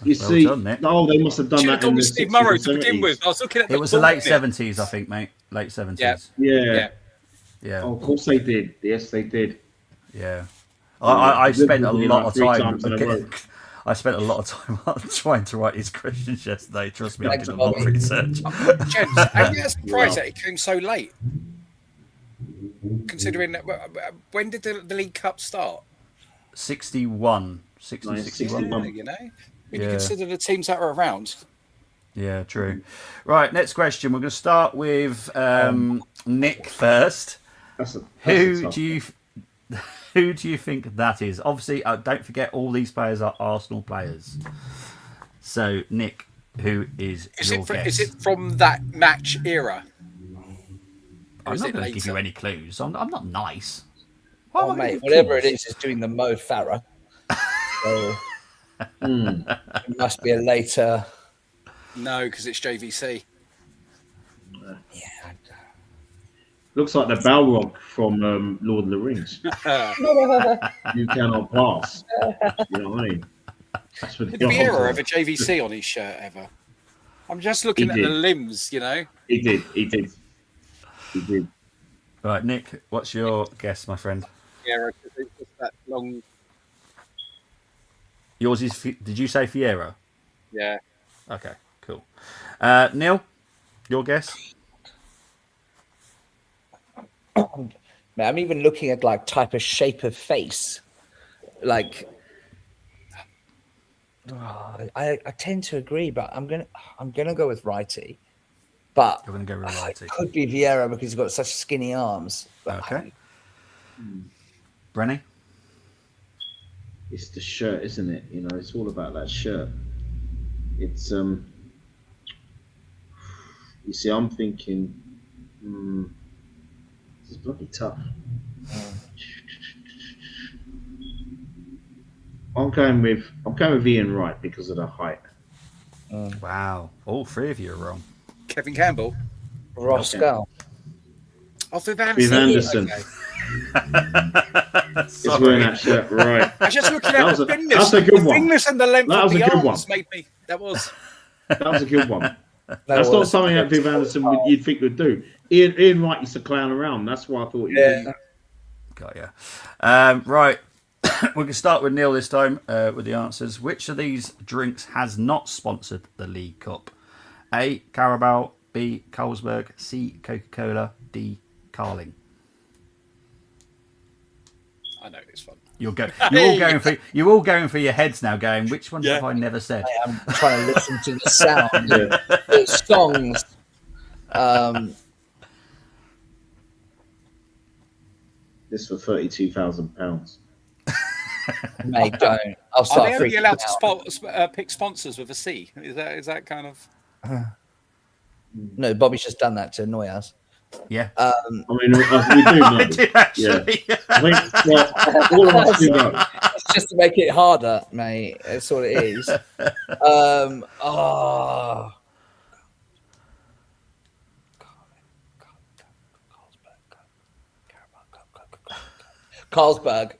Speaker 2: You
Speaker 1: Well
Speaker 2: see,
Speaker 1: done, Nick.
Speaker 2: no, they must have done
Speaker 4: Should
Speaker 2: that
Speaker 4: have gone
Speaker 2: in the
Speaker 4: with Steve
Speaker 2: 60s
Speaker 4: Morrow
Speaker 2: and
Speaker 4: to begin
Speaker 2: 70s.
Speaker 4: with. I was looking at the
Speaker 1: It was the late
Speaker 4: ball,
Speaker 1: 70s, I think, mate. Late 70s.
Speaker 4: Yeah.
Speaker 2: Yeah.
Speaker 1: Yeah.
Speaker 2: Oh, of course they did. Yes, they did.
Speaker 1: Yeah. I spent a
Speaker 2: Liverpool
Speaker 1: lot of
Speaker 2: three
Speaker 1: time.
Speaker 2: times in a row.
Speaker 1: I spent a lot of time trying to write these questions yesterday. Trust me, I
Speaker 3: Thanks,
Speaker 1: did a lot of
Speaker 3: Bobby.
Speaker 1: research.
Speaker 4: Gents, I'm surprised that it came so late. Considering that, when did the League Cup start?
Speaker 1: 61. 60,
Speaker 2: Nice,
Speaker 1: 61.
Speaker 2: 61.
Speaker 4: You know, when you
Speaker 1: Yeah.
Speaker 4: consider the teams that are around.
Speaker 1: Yeah, true. Right, next question. We're going to start with Nick first.
Speaker 2: That's a
Speaker 1: Who
Speaker 2: tough
Speaker 1: do you think that is? Obviously, don't forget all these players are Arsenal players. So, Nick, who is your guess?
Speaker 4: Is it from that match era?
Speaker 1: I'm
Speaker 4: is
Speaker 1: not
Speaker 4: it
Speaker 1: going to give
Speaker 4: later?
Speaker 1: you any clues. I'm not nice.
Speaker 3: Oh,
Speaker 1: Why am I gonna
Speaker 3: mate,
Speaker 1: give
Speaker 3: whatever it
Speaker 1: clues?
Speaker 3: is doing the Mo Farah. So it must be a later.
Speaker 4: No, because it's JVC.
Speaker 3: Yeah.
Speaker 2: Looks like the Balrog from Lord of the Rings. You cannot pass. You know what I mean? That's what
Speaker 4: Did
Speaker 2: the
Speaker 4: Vieira
Speaker 2: answer
Speaker 4: have a
Speaker 2: is.
Speaker 4: JVC on his shirt ever? I'm just looking
Speaker 2: He
Speaker 4: at
Speaker 2: did.
Speaker 4: the limbs, you know.
Speaker 2: He did.
Speaker 1: Right, Nick, what's your guess, my friend?
Speaker 4: Yeah, it's just that long.
Speaker 1: Yours is. Did you say Fiero?
Speaker 4: Yeah.
Speaker 1: Okay, cool. Neil, your guess?
Speaker 3: Man, I'm even looking at like type of shape of face. Like, I tend to agree, but I'm gonna go with righty. But
Speaker 1: You're going to go with
Speaker 3: it
Speaker 1: righty.
Speaker 3: could be Vieira because he's got such skinny arms. But
Speaker 1: Okay. Brenny?
Speaker 2: It's the shirt, isn't it? You know, it's all about that shirt. It's You see, I'm thinking, this is bloody tough. I'm going with Ian Wright because of the height.
Speaker 1: Wow. All three of you are wrong.
Speaker 4: Kevin Campbell.
Speaker 3: Roscoe.
Speaker 4: Oh, Viv
Speaker 2: Viv
Speaker 4: Anderson.
Speaker 2: Anderson
Speaker 4: Okay.
Speaker 2: is wearing that shirt, right?
Speaker 4: I was just looking at the thinness.
Speaker 2: That's a good
Speaker 4: the
Speaker 2: one.
Speaker 4: thinness and the length
Speaker 2: That
Speaker 4: of
Speaker 2: was
Speaker 4: the
Speaker 2: a good
Speaker 4: arms
Speaker 2: one.
Speaker 4: made me. That was.
Speaker 2: That was a good one.
Speaker 3: That
Speaker 2: That's not
Speaker 3: was-
Speaker 2: something that Viv Anderson you'd think would do. Ian Wright used to clown around. That's why I thought he
Speaker 3: Yeah.
Speaker 1: Got ya. Right. We can start with Neil this time with the answers. Which of these drinks has not sponsored the League Cup? A. Carabao. B. Carlsberg. C. Coca-Cola. D. Carling.
Speaker 4: I know it's fun.
Speaker 1: You're all going for your heads now. Going, which ones have I never said?
Speaker 3: I'm trying to listen to the sound, the songs.
Speaker 2: This for £32,000.
Speaker 3: Mate, don't. I'll
Speaker 4: Are
Speaker 3: start
Speaker 4: they only
Speaker 3: freaking
Speaker 4: allowed
Speaker 3: out.
Speaker 4: to pick sponsors with a C? Is that kind of?
Speaker 3: No, Bobby's just done that to annoy us.
Speaker 1: Yeah.
Speaker 2: I mean, we do know.
Speaker 1: I did actually.
Speaker 2: Yeah. I think all of us do know.
Speaker 3: It's just to make it harder, mate. That's all it is. Carlsberg.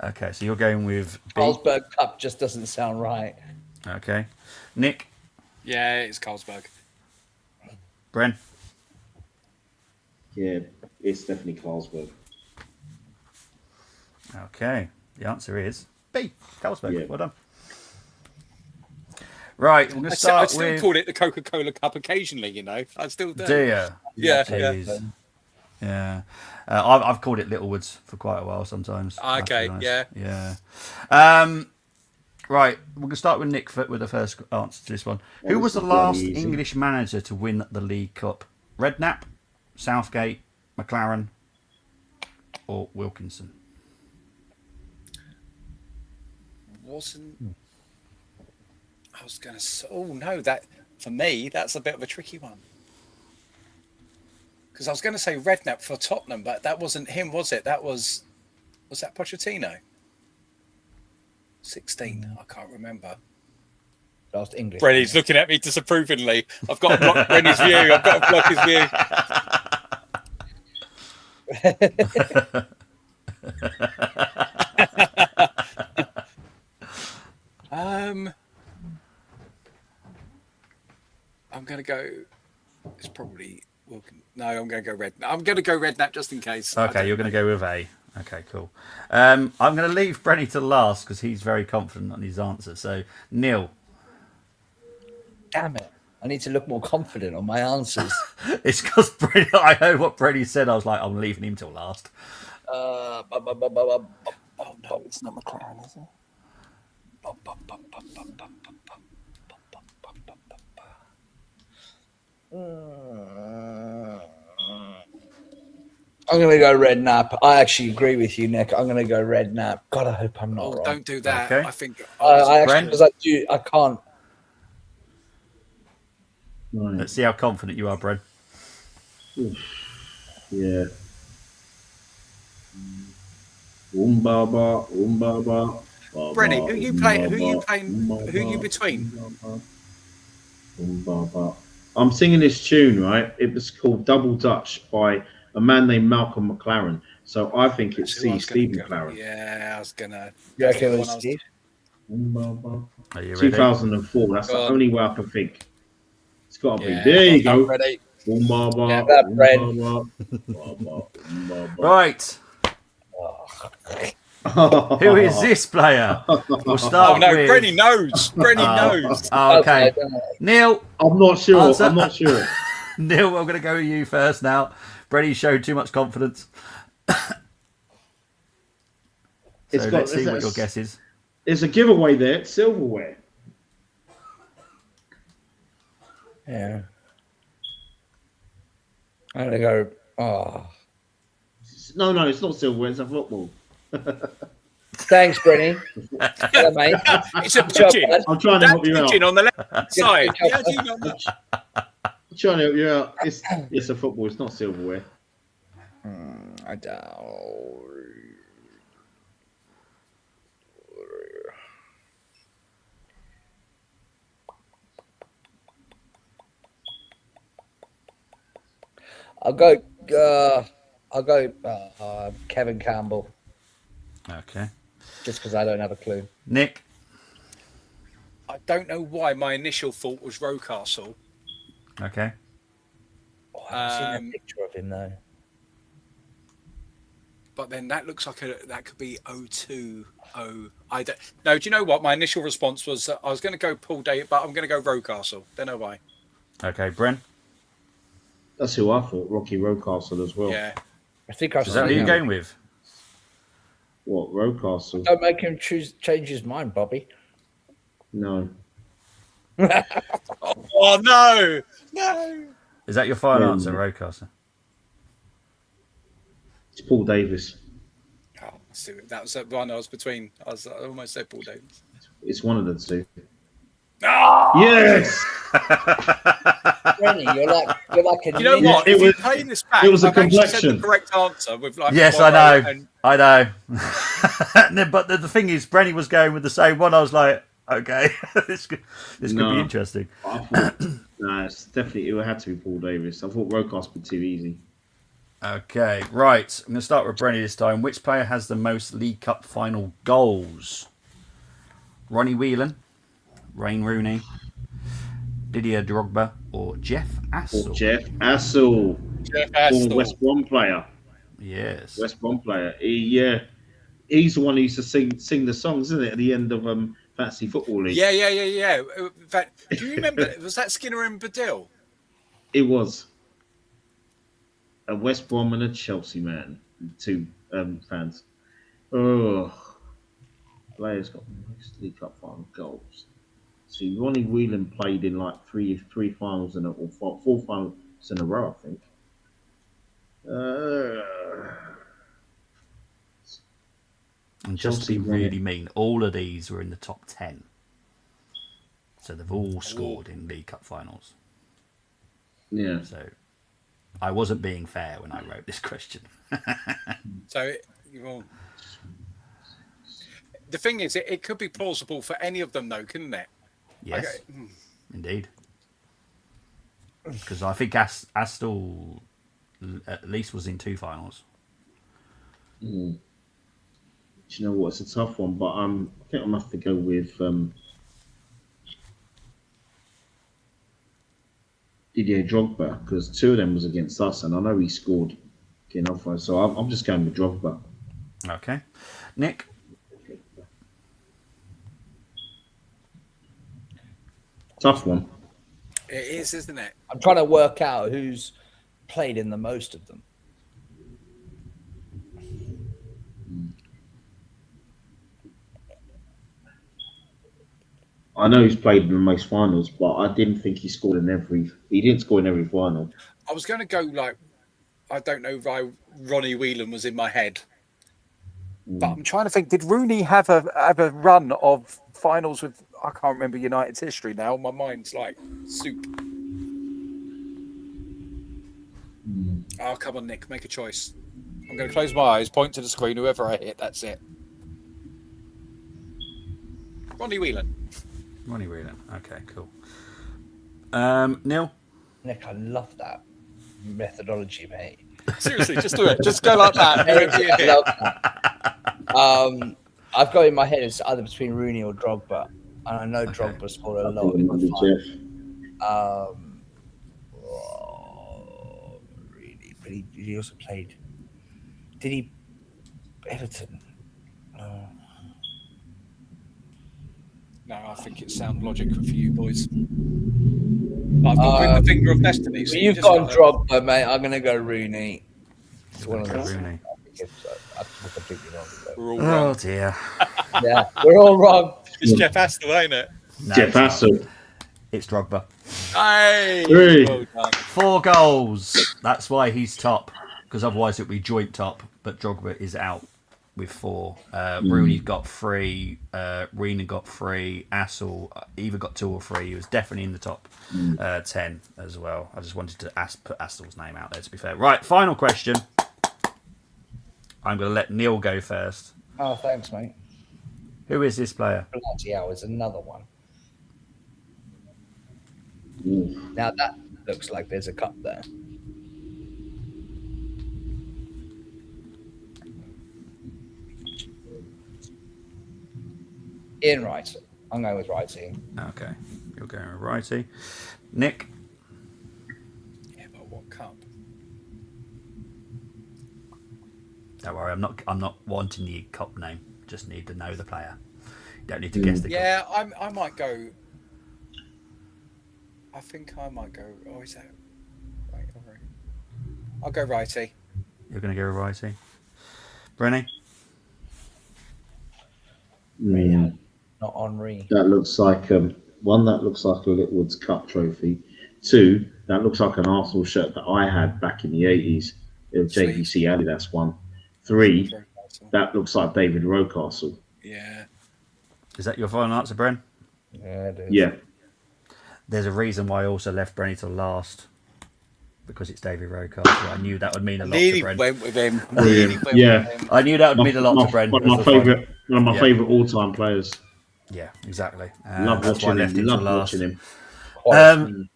Speaker 1: Okay, so you're going with B.
Speaker 3: Carlsberg Cup just doesn't sound right.
Speaker 1: Okay. Nick,
Speaker 4: Yeah, it's Carlsberg.
Speaker 1: Bren.
Speaker 2: Yeah, it's definitely Carlsberg.
Speaker 1: Okay. The answer is B. Carlsberg.
Speaker 2: Yeah.
Speaker 1: Well done. Right, we're going to
Speaker 4: I
Speaker 1: start
Speaker 4: still
Speaker 1: with.
Speaker 4: called it the Coca-Cola Cup occasionally. You know, I still do.
Speaker 1: Do you?
Speaker 4: Yeah,
Speaker 1: Jeez. Yeah. I've called it Littlewoods for quite a while sometimes. I have to
Speaker 4: Okay,
Speaker 1: be honest.
Speaker 4: yeah.
Speaker 1: Yeah. Right, we're going to start with Nick with the first answer to this one. Who
Speaker 2: this
Speaker 1: was the
Speaker 2: is bloody
Speaker 1: last
Speaker 2: easy.
Speaker 1: English manager to win the League Cup? Redknapp, Southgate, McLaren, or Wilkinson?
Speaker 4: Wasn't. I was going to. Oh no, that for me that's a bit of a tricky one. Because I was going to say Redknapp for Tottenham, but that wasn't him, was it? That was that Pochettino? 16. I can't remember.
Speaker 3: Last English.
Speaker 4: Brenny's looking at me disapprovingly. I've got to block Brenny's view. I've got to block his view. I'm going to go. It's probably. No, I'm going to go Redknapp. I'm going to go Redknapp just in case.
Speaker 1: Okay, you're going to go with A. Okay, cool. I'm going to leave Brenny to last because he's very confident on his answer. So, Neil.
Speaker 3: Damn it. I need to look more confident on my answers.
Speaker 1: It's because I heard what Brenny said. I was like, I'm leaving him till last.
Speaker 3: Oh, no, it's not McLaren, is it? I'm going to go Redknapp. I actually agree with you, Nick. I'm going to go Redknapp. God, I hope I'm not
Speaker 4: Oh,
Speaker 3: wrong.
Speaker 4: don't do that.
Speaker 1: Okay.
Speaker 4: I think.
Speaker 3: I actually,
Speaker 1: Brent?
Speaker 3: because I can't.
Speaker 2: Right.
Speaker 1: Let's see how confident you are, Bren.
Speaker 2: Yeah. Umbaba.
Speaker 4: Brenny, who you playing? Who you playing? Who you between?
Speaker 2: Umbaba. I'm singing this tune, right? It was called Double Dutch by a man named Malcolm McLaren. So I think it's
Speaker 4: Who I
Speaker 2: C.
Speaker 4: was gonna
Speaker 2: Steve
Speaker 4: go-
Speaker 2: McLaren.
Speaker 4: Yeah, I was gonna.
Speaker 3: You reckon it
Speaker 4: One
Speaker 3: was
Speaker 4: I was-
Speaker 3: Steve?
Speaker 2: Umbaba.
Speaker 1: Are you ready?
Speaker 2: 2004. That's
Speaker 4: Go
Speaker 2: the
Speaker 4: on.
Speaker 2: only way I can think. It's got to be.
Speaker 4: Yeah,
Speaker 2: There you
Speaker 4: well
Speaker 2: go.
Speaker 4: done, Brenny.
Speaker 2: Umbaba,
Speaker 3: that bread.
Speaker 2: Umbaba.
Speaker 1: Right. Who is this player? We'll
Speaker 4: Oh
Speaker 1: start
Speaker 4: no,
Speaker 1: with.
Speaker 4: Brenny knows. Brenny knows.
Speaker 1: Okay.
Speaker 3: Okay.
Speaker 1: Neil.
Speaker 2: I'm not sure.
Speaker 1: Answer.
Speaker 2: I'm not sure.
Speaker 1: Neil, I'm going to go with you first now. Brenny showed too much confidence. So let's see what your guess is.
Speaker 2: There's a giveaway there. It's silverware.
Speaker 3: Yeah. I'm gonna go. Oh,
Speaker 2: No, it's not silverware. It's a football.
Speaker 3: thanks, Brenny. Hello, mate.
Speaker 4: It's a
Speaker 3: Good job,
Speaker 4: pigeon.
Speaker 3: bud.
Speaker 2: I'm trying to
Speaker 4: That
Speaker 2: help you out.
Speaker 4: pigeon on the left side.
Speaker 3: Good
Speaker 4: How
Speaker 3: job.
Speaker 4: do you not know?
Speaker 2: I'm trying to help you out. It's a football. It's not silverware.
Speaker 3: I don't. I'll go. Kevin Campbell,
Speaker 1: Okay.
Speaker 3: just because I don't have a clue.
Speaker 1: Nick.
Speaker 4: I don't know why my initial thought was Rocastle.
Speaker 1: Okay.
Speaker 3: Oh, I haven't seen a picture of him though.
Speaker 4: But then that looks like that could be 02. I don't. No, do you know what? My initial response was I was going to go Paul Day, but I'm going to go Rocastle. Don't know why.
Speaker 1: Okay, Bren.
Speaker 2: That's who I thought. Rocky Rocastle as well.
Speaker 4: Yeah.
Speaker 3: I think I've
Speaker 1: Is that who
Speaker 3: seen
Speaker 1: you're
Speaker 3: him.
Speaker 1: going with?
Speaker 2: What Rocastle?
Speaker 3: Don't make him change his mind, Bobby.
Speaker 2: No.
Speaker 4: Oh no, no.
Speaker 1: Is that your final answer, Roadcaster?
Speaker 2: It's Paul Davis.
Speaker 4: Oh, let's do it. That was the one I was between. I almost said Paul Davis.
Speaker 2: It's one of the two.
Speaker 4: Oh!
Speaker 2: Yes.
Speaker 3: Brenny, you're like a
Speaker 4: You know
Speaker 3: ninja.
Speaker 4: what?
Speaker 2: It
Speaker 4: If you're
Speaker 2: was-
Speaker 4: playing this back,
Speaker 2: it was a
Speaker 4: I've actually said
Speaker 2: complexion.
Speaker 4: the correct answer with like.
Speaker 1: Yes, I
Speaker 4: Morrow
Speaker 1: know.
Speaker 4: and-
Speaker 1: I know. But the thing is, Brenny was going with the same one. I was like, okay, this could be interesting.
Speaker 2: I thought, no, it's definitely it had to be Paul Davis. I thought Rocastle was too easy.
Speaker 1: Okay, right. I'm going to start with Brenny this time. Which player has the most League Cup final goals? Ronnie Whelan, Wayne Rooney, Didier Drogba, or Jeff Assel?
Speaker 2: Or Jeff Assel, former West Brom player.
Speaker 1: Yes.
Speaker 2: West Brom player. He's the one who used to sing the songs, isn't it, at the end of Fantasy Football League?
Speaker 4: Yeah. In fact, do you remember? Was that Skinner and Badil?
Speaker 2: It was a West Brom and a Chelsea man, two fans. Oh, players got most League Cup final goals. See, Ronnie Whelan played in like three finals or four finals in a row, I think.
Speaker 1: And just to be
Speaker 2: Chelsea won
Speaker 1: really
Speaker 2: it.
Speaker 1: mean, all of these were in the top 10. So they've all scored in League Cup finals.
Speaker 2: Yeah.
Speaker 1: So I wasn't being fair when I wrote this question.
Speaker 4: So, well, the thing is, it could be plausible for any of them, though, couldn't it?
Speaker 1: Yes,
Speaker 4: Okay.
Speaker 1: indeed. Because I think Astle at least was in 2 finals.
Speaker 2: Do you know what? It's a tough one, but I think I'm gonna have to go with Didier Drogba because 2 of them was against us, and I know he scored enough. So I'm just going with Drogba.
Speaker 1: Okay. Nick?
Speaker 2: Tough one.
Speaker 4: It is, isn't it?
Speaker 3: I'm trying to work out who's played in the most of them.
Speaker 2: I know he's played in the most finals, but I didn't think he scored in every. He didn't score in every final.
Speaker 4: I was going to go like, I don't know why Ronnie Whelan was in my head. But I'm trying to think, did Rooney have a run of finals with, I can't remember United's history now. My mind's like soup. Oh, come on, Nick, make a choice. I'm going to close my eyes, point to the screen, whoever I hit, that's it. Ronnie Whelan.
Speaker 1: Ronnie Whelan. Okay, cool. Neil?
Speaker 3: Nick, I love that methodology, mate.
Speaker 4: Seriously, just do it. Just go like that.
Speaker 3: I love that. I've got in my head it's either between Rooney or Drogba, and I know Drogba scored a lot in the final. he also played. Did he Everton? No.
Speaker 4: No, I think it's sound logic for you boys. I've got ring the finger of destiny. So
Speaker 3: You've gone Drogba, mate. I'm going to go Rooney. It's one of
Speaker 1: Okay,
Speaker 3: those.
Speaker 1: Rooney.
Speaker 3: We're completely wrong. But
Speaker 4: We're all
Speaker 1: Oh
Speaker 4: wrong.
Speaker 1: dear.
Speaker 3: yeah, we're all wrong.
Speaker 4: It's Jeff Astle, ain't it?
Speaker 1: No,
Speaker 2: Jeff
Speaker 1: it's not.
Speaker 2: Hassel.
Speaker 1: It's Drogba.
Speaker 4: Hey,
Speaker 2: Three.
Speaker 4: well done.
Speaker 1: 4 goals. That's why he's top. Because otherwise it would be joint top. But Drogba is out with 4. Rooney got 3. Reina got 3. Assel either got 2 or 3. He was definitely in the top 10 as well. I just wanted to put Assel's name out there, to be fair. Right, final question. I'm going to let Neil go first.
Speaker 3: Oh, thanks, mate.
Speaker 1: Who is this player?
Speaker 3: Bloody hell, is another one.
Speaker 2: Ooh.
Speaker 3: Now that looks like there's a cup there. Ian Wright. I'm going with Wrighty.
Speaker 1: Okay, you're going with righty. Nick?
Speaker 4: Yeah, but what cup?
Speaker 1: Don't worry, I'm not wanting the cup name. Just need to know the player. You don't need to guess the cup.
Speaker 4: Yeah, I might go. I think I might go. Oh, is that right? All right. I'll go righty.
Speaker 1: You're going to go with righty. Brenny?
Speaker 3: Not Henri.
Speaker 2: That looks like one. That looks like a Litwood's Cup trophy. 2. That looks like an Arsenal shirt that I had back in the 80s. JVC Adidas one. 3. That looks like David Rocastle.
Speaker 4: Yeah.
Speaker 1: Is that your final answer, Bren?
Speaker 3: Yeah, it is.
Speaker 2: Yeah.
Speaker 1: There's a reason why I also left Brenny to last. Because it's David Rocastle. I knew that would mean a lot to
Speaker 4: Nearly
Speaker 1: Bren.
Speaker 4: went with him.
Speaker 2: Yeah.
Speaker 1: I knew that would mean a lot to Bren.
Speaker 2: One of my favourite all-time players.
Speaker 1: Yeah, exactly.
Speaker 2: Love
Speaker 1: that's why I
Speaker 2: watching
Speaker 1: left
Speaker 2: him.
Speaker 1: him to
Speaker 2: Love
Speaker 1: last.
Speaker 2: watching him.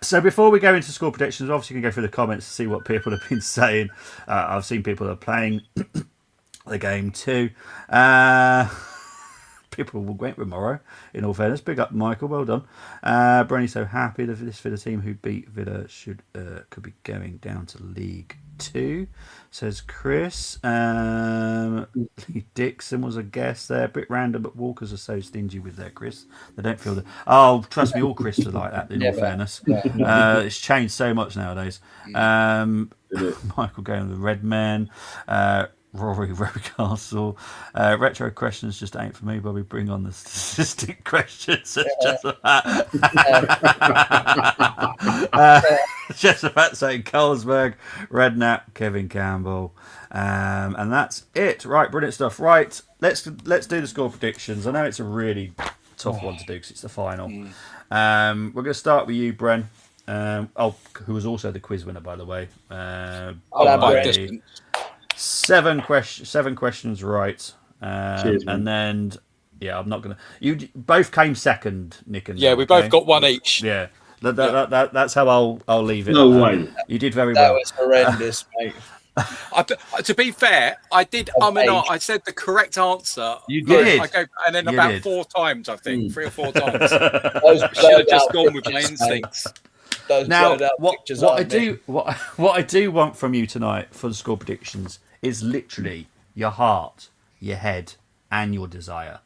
Speaker 1: So before we go into score predictions, obviously you can go through the comments to see what people have been saying. I've seen people are playing the game too. People went with Morrow, in all fairness. Big up, Michael. Well done. Brenny's so happy that this Villa team who beat Villa could be going down to League 2, says Chris. Lee Dixon was a guest there. A bit random, but Walkers are so stingy with their Chris. They don't feel that. Oh, trust me, all Chris are like that, in all fairness. It's changed so much nowadays. Michael going with the Red Man. Rory Rocastle. Retro questions just ain't for me, Bobby. Bring on the statistic questions. Just about saying Carlsberg, Redknapp, Kevin Campbell. And that's it. Right, brilliant stuff. Right, let's do the score predictions. I know it's a really tough one to do because it's the final. We're going to start with you, Bren. Who was also the quiz winner, by the way.
Speaker 4: By distance.
Speaker 1: 7 questions right.
Speaker 2: Cheers, man.
Speaker 1: And then, yeah, I'm not going to... You both came second, Nick and
Speaker 4: Yeah,
Speaker 1: Neil,
Speaker 4: we both got one each.
Speaker 1: Yeah. That's how I'll leave it.
Speaker 2: No way.
Speaker 1: You did very
Speaker 3: That
Speaker 1: well.
Speaker 3: was horrendous, mate.
Speaker 4: To be fair, I did. I said the correct answer.
Speaker 3: You did.
Speaker 4: And then
Speaker 1: You
Speaker 4: about
Speaker 1: did.
Speaker 4: 4 times, I think, 3 or 4 times.
Speaker 3: Those
Speaker 4: Should have just
Speaker 3: blurred
Speaker 4: gone
Speaker 3: out
Speaker 4: with my
Speaker 3: pictures, mate.
Speaker 4: instincts.
Speaker 3: Those
Speaker 1: Now,
Speaker 3: blurred out
Speaker 1: what
Speaker 3: pictures
Speaker 1: I
Speaker 3: aren't
Speaker 1: do what I do want from you tonight for the score predictions is literally your heart, your head, and your desire.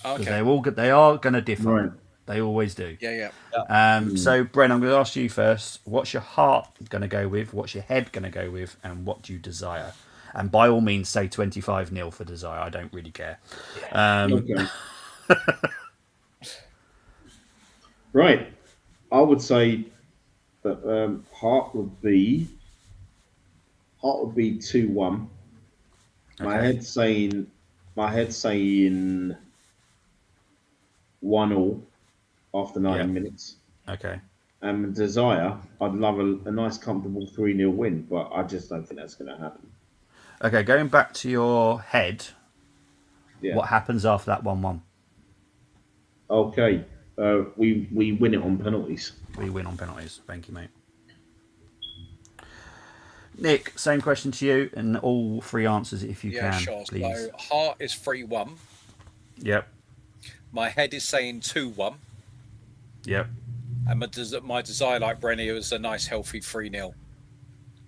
Speaker 1: Because
Speaker 4: Okay.
Speaker 1: they are going to differ.
Speaker 2: Right.
Speaker 1: They always do.
Speaker 4: Yeah.
Speaker 1: So, Bren, I'm going to ask you first. What's your heart going to go with? What's your head going to go with? And what do you desire? And by all means, say 25-0 for desire. I don't really care.
Speaker 2: Okay. Right. I would say that heart would be 2-1. My
Speaker 1: Okay.
Speaker 2: head saying 1-1 after 90 minutes.
Speaker 1: Okay.
Speaker 2: And desire, I'd love a nice comfortable 3-0 win, but I just don't think that's going to happen.
Speaker 1: Okay, going back to your head,
Speaker 2: Yeah.
Speaker 1: what happens after that 1-1?
Speaker 2: Okay. We win it on penalties.
Speaker 1: We win on penalties. Thank you, mate. Nick, same question to you, and all 3 answers if you
Speaker 4: Yeah,
Speaker 1: can,
Speaker 4: sure.
Speaker 1: please.
Speaker 4: So heart is 3-1.
Speaker 1: Yep.
Speaker 4: My head is saying 2-1.
Speaker 1: Yep.
Speaker 4: And my desire, like Brenny, was a nice, healthy 3-0.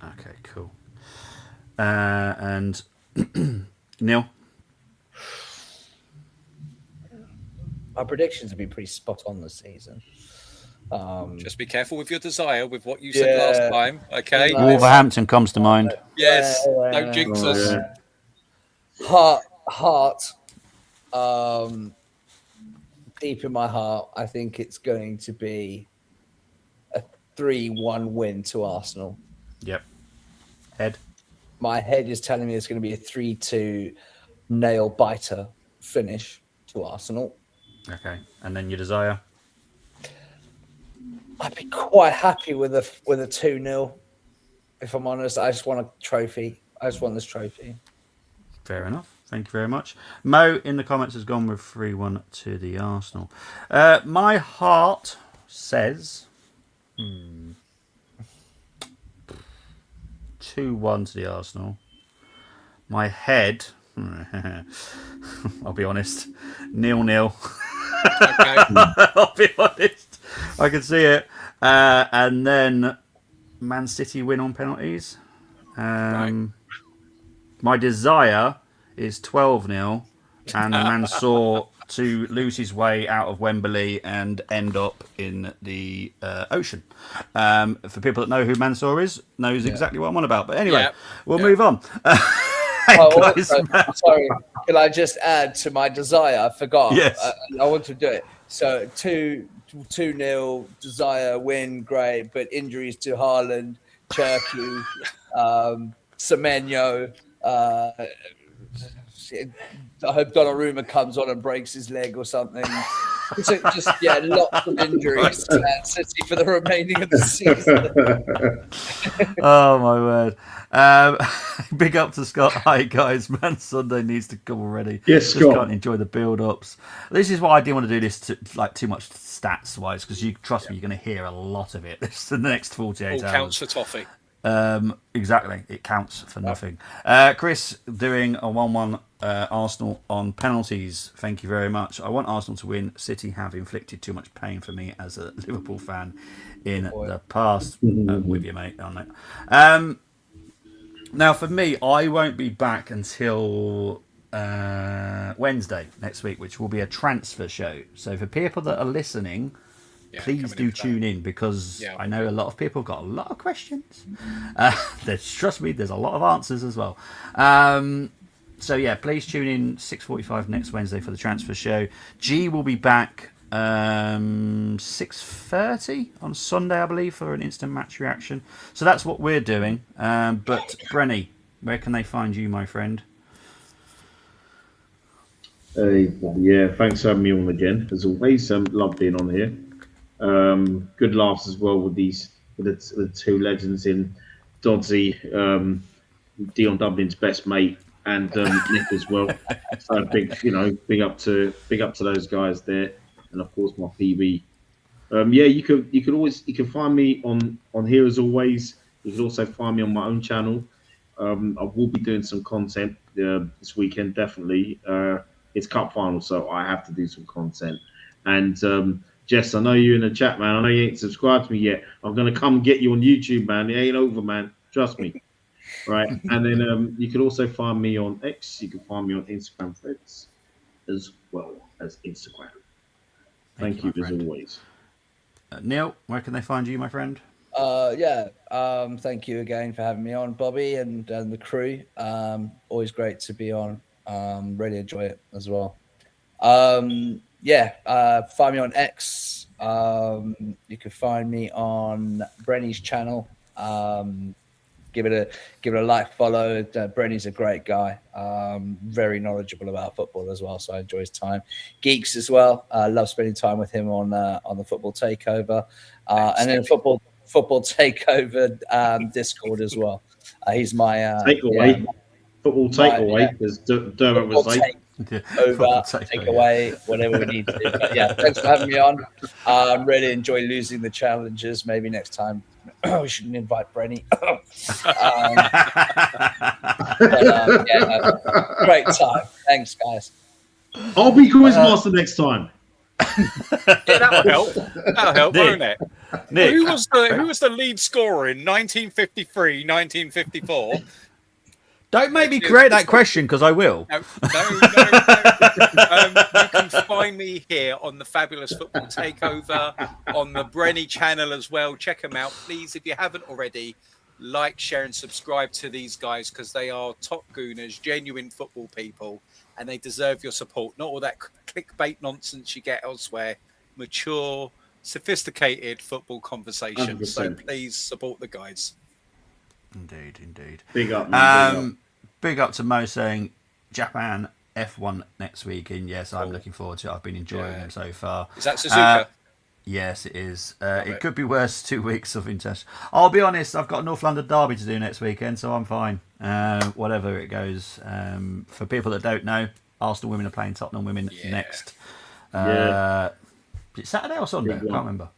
Speaker 1: Okay, cool. And Neil?
Speaker 3: My predictions have been pretty spot on this season.
Speaker 4: Just be careful with your desire with what you said last time. Okay.
Speaker 3: No,
Speaker 1: Wolverhampton comes to mind.
Speaker 4: Yes. Don't jinx us.
Speaker 3: Heart. Deep in my heart, I think it's going to be a 3-1 win to Arsenal.
Speaker 1: Yep. Head?
Speaker 3: My head is telling me it's going to be a 3-2 nail biter finish to Arsenal.
Speaker 1: Okay. And then your desire?
Speaker 3: I'd be quite happy with a 2-0. If I'm honest, I just want a trophy. I just want this trophy.
Speaker 1: Fair enough. Thank you very much. Mo in the comments has gone with 3-1 to the Arsenal. My heart says 2-1 to the Arsenal. My head, I'll be honest, 0-0.
Speaker 4: Okay.
Speaker 1: I'll be honest. I can see it. And then Man City win on penalties.
Speaker 4: Right.
Speaker 1: My desire is 12-0 and Mansour to lose his way out of Wembley and end up in the ocean. For people that know who Mansour is, knows exactly what I'm on about. But anyway, we'll move on.
Speaker 3: Sorry, can I just add to my desire? I forgot.
Speaker 1: Yes.
Speaker 3: I want to do it. So 2-0 desire win, great, but injuries to Haaland, Cherky, Semenyo. I hope Donnarumma comes on and breaks his leg or something. So lots of injuries to Man City for the remaining of the season.
Speaker 1: Oh my word! Big up to Scott. Hi guys, man. Sunday needs to come already.
Speaker 2: Yes,
Speaker 1: Just
Speaker 2: Scott.
Speaker 1: can't enjoy the build-ups. This is why I didn't want to do this too much stats-wise, because you trust me, you're going to hear a lot of it. This the next 48
Speaker 4: All
Speaker 1: hours.
Speaker 4: counts for toffee.
Speaker 1: Exactly, it counts for nothing. Chris doing a 1-1 Arsenal on penalties. Thank you very much. I want Arsenal to win. City have inflicted too much pain for me as a Liverpool fan in the past. With you, mate, on it. Now, for me, I won't be back until Wednesday next week, which will be a transfer show. So for people that are listening, please do tune in, because I know a lot of people have got a lot of questions. Trust me, there's a lot of answers as well. So yeah, please tune in 6:45 next Wednesday for the transfer show. G will be back 6:30 on Sunday, I believe, for an instant match reaction. So that's what we're doing. But Brenny, where can they find you, my friend?
Speaker 2: Thanks for having me on again. As always, love being on here. Good laughs as well with the two legends in Dodsey, Dion Dublin's best mate, and Nick as well. So big up to those guys there, and of course my PB. You can find me on here as always. You can also find me on my own channel. I will be doing some content this weekend, definitely. It's cup final, so I have to do some content. And Jess, I know you're in the chat, man. I know you ain't subscribed to me yet. I'm gonna come get you on YouTube, man. It ain't over, man. Trust me. Right. And then you can also find me on X. You can find me on Instagram Threads as well as Instagram. Thank you as always.
Speaker 1: Neil, where can they find you, my friend?
Speaker 3: Thank you again for having me on, Bobby, and the crew. Always great to be on. Really enjoy it as well. Find me on X. You can find me on Brenny's channel. Give it a like, follow. Brenny's a great guy. Very knowledgeable about football as well, so I enjoy his time. Geeks as well. Love spending time with him on the Football Takeover, and then Football Takeover Discord as well. He's my
Speaker 2: takeaway. Football takeaway, as Dermot would say.
Speaker 3: Take away, whatever we need to do. But yeah, thanks for having me on. Really enjoy losing the challenges. Maybe next time we shouldn't invite Brenny. Great time. Thanks, guys.
Speaker 2: I'll be Quizmaster next time.
Speaker 4: That'll help. That'll help, won't it?
Speaker 1: Nick,
Speaker 4: Who was the lead scorer in 1953, 1954?
Speaker 1: don't make me create that question because I will.
Speaker 4: No. You can find me here on the Fabulous Football Takeover on the Brenny channel as well. Check them out, please. If you haven't already, like, share, and subscribe to these guys because they are top gooners, genuine football people, and they deserve your support. Not all that clickbait nonsense you get elsewhere. Mature, sophisticated football conversations.
Speaker 2: 100%.
Speaker 4: So please support the guys.
Speaker 1: Indeed.
Speaker 2: Big up, man.
Speaker 1: Big up to Mo saying Japan F1 next week, and yes, I'm looking forward to it. I've been enjoying them so far.
Speaker 4: Is that Suzuka?
Speaker 1: Yes, it is. It could be worse. 2 weeks of international. I'll be honest. I've got North London Derby to do next weekend, so I'm fine. Whatever it goes. For people that don't know, Arsenal women are playing Tottenham women next. Is it Saturday or Sunday? I can't remember.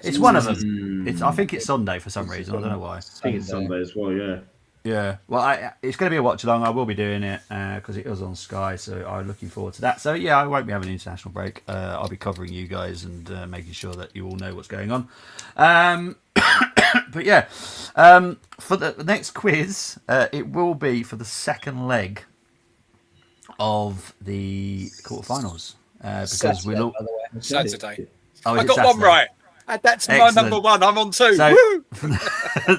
Speaker 1: It's one of them. I think it's Sunday for some reason. I don't know why.
Speaker 2: I think it's Sunday as well. Yeah.
Speaker 1: Yeah, well, it's going to be a watch along. I will be doing it because it is on Sky, so I'm looking forward to that. So yeah, I won't be having an international break. I'll be covering you guys and making sure that you all know what's going on. But yeah, for the next quiz, it will be for the second leg of the quarterfinals because
Speaker 3: Saturday,
Speaker 1: we'll
Speaker 3: by the way.
Speaker 4: Saturday.
Speaker 1: Oh,
Speaker 4: I got one right. That's my number one. I'm on two.
Speaker 1: So,
Speaker 4: Woo!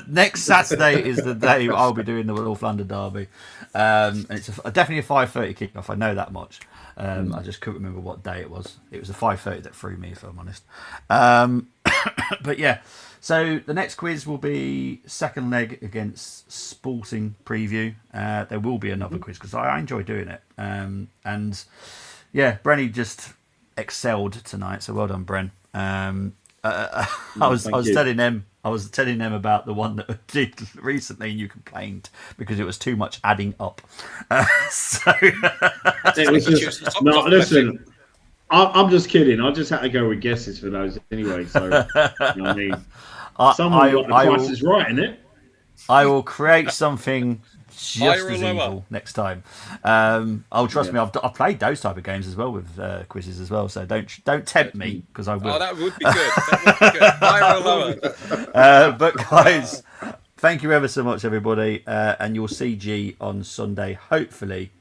Speaker 1: next Saturday is the day I'll be doing the North London Derby. And it's definitely a 5:30 kickoff. I know that much. I just couldn't remember what day it was. It was a 5:30 that threw me, if I'm honest. But yeah, so the next quiz will be second leg against Sporting Preview. There will be another quiz because I enjoy doing it. And yeah, Brenny just excelled tonight, so well done, Bren. I was telling them about the one that I did recently, and you complained because it was too much adding up. So
Speaker 2: It was just, no, listen, I'm just kidding. I just had to go with guesses for those anyway. So you know what I mean, someone got the prices right, innit?
Speaker 1: I will create something just as evil next time. Trust me. I've played those type of games as well with quizzes as well. So don't tempt me because I will.
Speaker 4: Oh, that would be good. That would be good. Higher or lower.
Speaker 1: But guys, thank you ever so much, everybody. And you'll see G on Sunday, hopefully,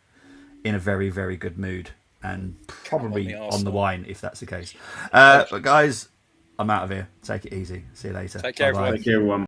Speaker 1: in a very, very good mood and probably on the wine if that's the case. But guys, I'm out of here. Take it easy. See you later.
Speaker 4: Take care, everyone.
Speaker 2: Take care, everyone.